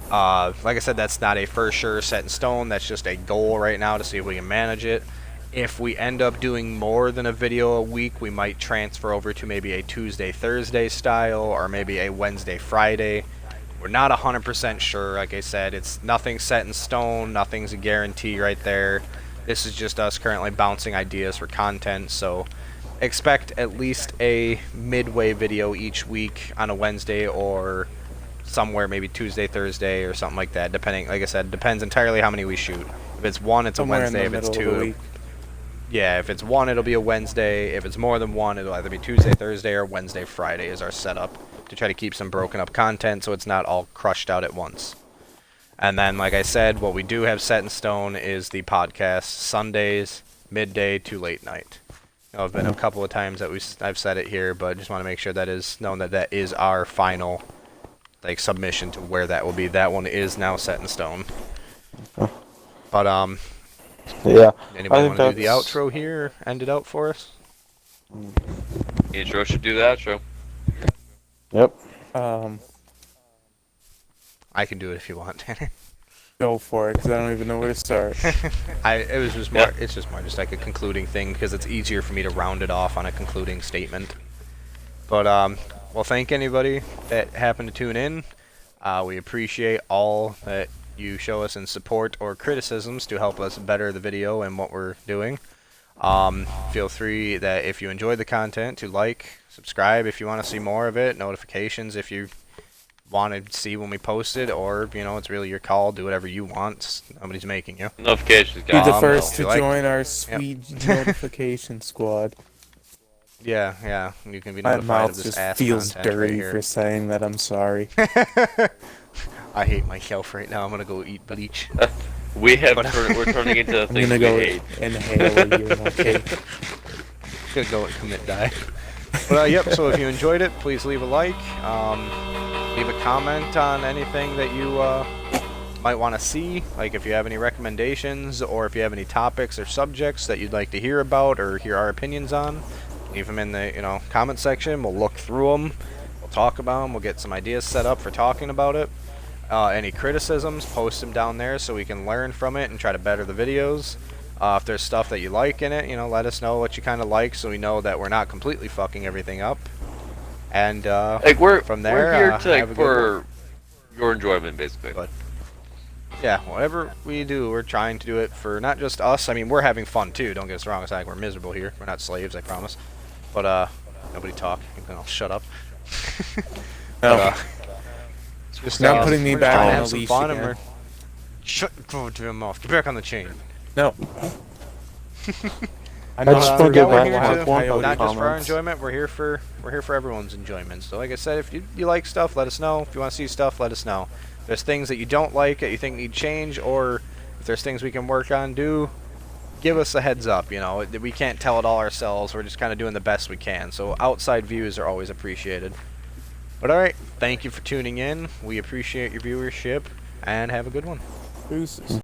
Like I said, that's not a for sure set in stone. That's just a goal right now to see if we can manage it. If we end up doing more than a video a week, we might transfer over to maybe a Tuesday-Thursday style or maybe a Wednesday-Friday. We're not 100% sure. Like I said, it's nothing set in stone. Nothing's a guarantee right there. This is just us currently bouncing ideas for content, so expect at least a midway video each week on a Wednesday or somewhere maybe Tuesday, Thursday, or something like that, depending, like I said, depends entirely how many we shoot. If it's one, it's somewhere a Wednesday. If it's two, yeah, if it's one, it'll be a Wednesday. If it's more than one, it'll either be Tuesday, Thursday, or Wednesday, Friday is our setup to try to keep some broken up content so it's not all crushed out at once. And then, like I said, what we do have set in stone is the podcast Sundays, midday to late night. I've been a couple of times that I've said it here, but I just want to make sure that is known that is our final submission to where that will be. That one is now set in stone. But yeah. Anybody want to do the outro here? End it out for us. Intro should do the outro. Yep. I can do it if you want, Tanner. Go for it, because I don't even know where to start. It's just more just like a concluding thing, because it's easier for me to round it off on a concluding statement. But well, thank anybody that happened to tune in. We appreciate all that you show us in support or criticisms to help us better the video and what we're doing. Feel free that if you enjoy the content to like, subscribe if you want to see more of it, notifications if you want to see when we post it, or it's really your call. Do whatever you want. Nobody's making you. Notifications. Be the first to join our sweet notification squad. Yeah. You can be My notified mouth of this just ass feels content dirty right for saying that. I'm sorry. I hate myself right now. I'm gonna go eat bleach. We're turning into the I'm things gonna we go hate. inhale a urinal cake. Gonna go and commit die. But yep. So if you enjoyed it, please leave a like. Leave a comment on anything that you might want to see. Like if you have any recommendations, or if you have any topics or subjects that you'd like to hear about or hear our opinions on, leave them in the comment section. We'll look through them. We'll talk about them. We'll get some ideas set up for talking about it. Any criticisms, post them down there so we can learn from it and try to better the videos. If there's stuff that you like in it, let us know what you kind of like so we know that we're not completely fucking everything up. And like we're from there, we're here to have a like good for your enjoyment, basically. But yeah, whatever we do, we're trying to do it for not just us. I mean, we're having fun too. Don't get us wrong. It's not like we're miserable here. We're not slaves, I promise. But nobody talk. I'll shut up. No. Just not putting me we're back trying to on have the some leash fun, again. and go to him off. Get back on the chain. No. I just want to go back we're to one not just for our comments. enjoyment. We're here for everyone's enjoyment. So, like I said, if you like stuff, let us know. If you want to see stuff, let us know. If there's things that you don't like that you think need change, or if there's things we can work on, give us a heads up. You know, we can't tell it all ourselves. We're just kind of doing the best we can. So outside views are always appreciated. But all right, thank you for tuning in. We appreciate your viewership, and have a good one. Deuces.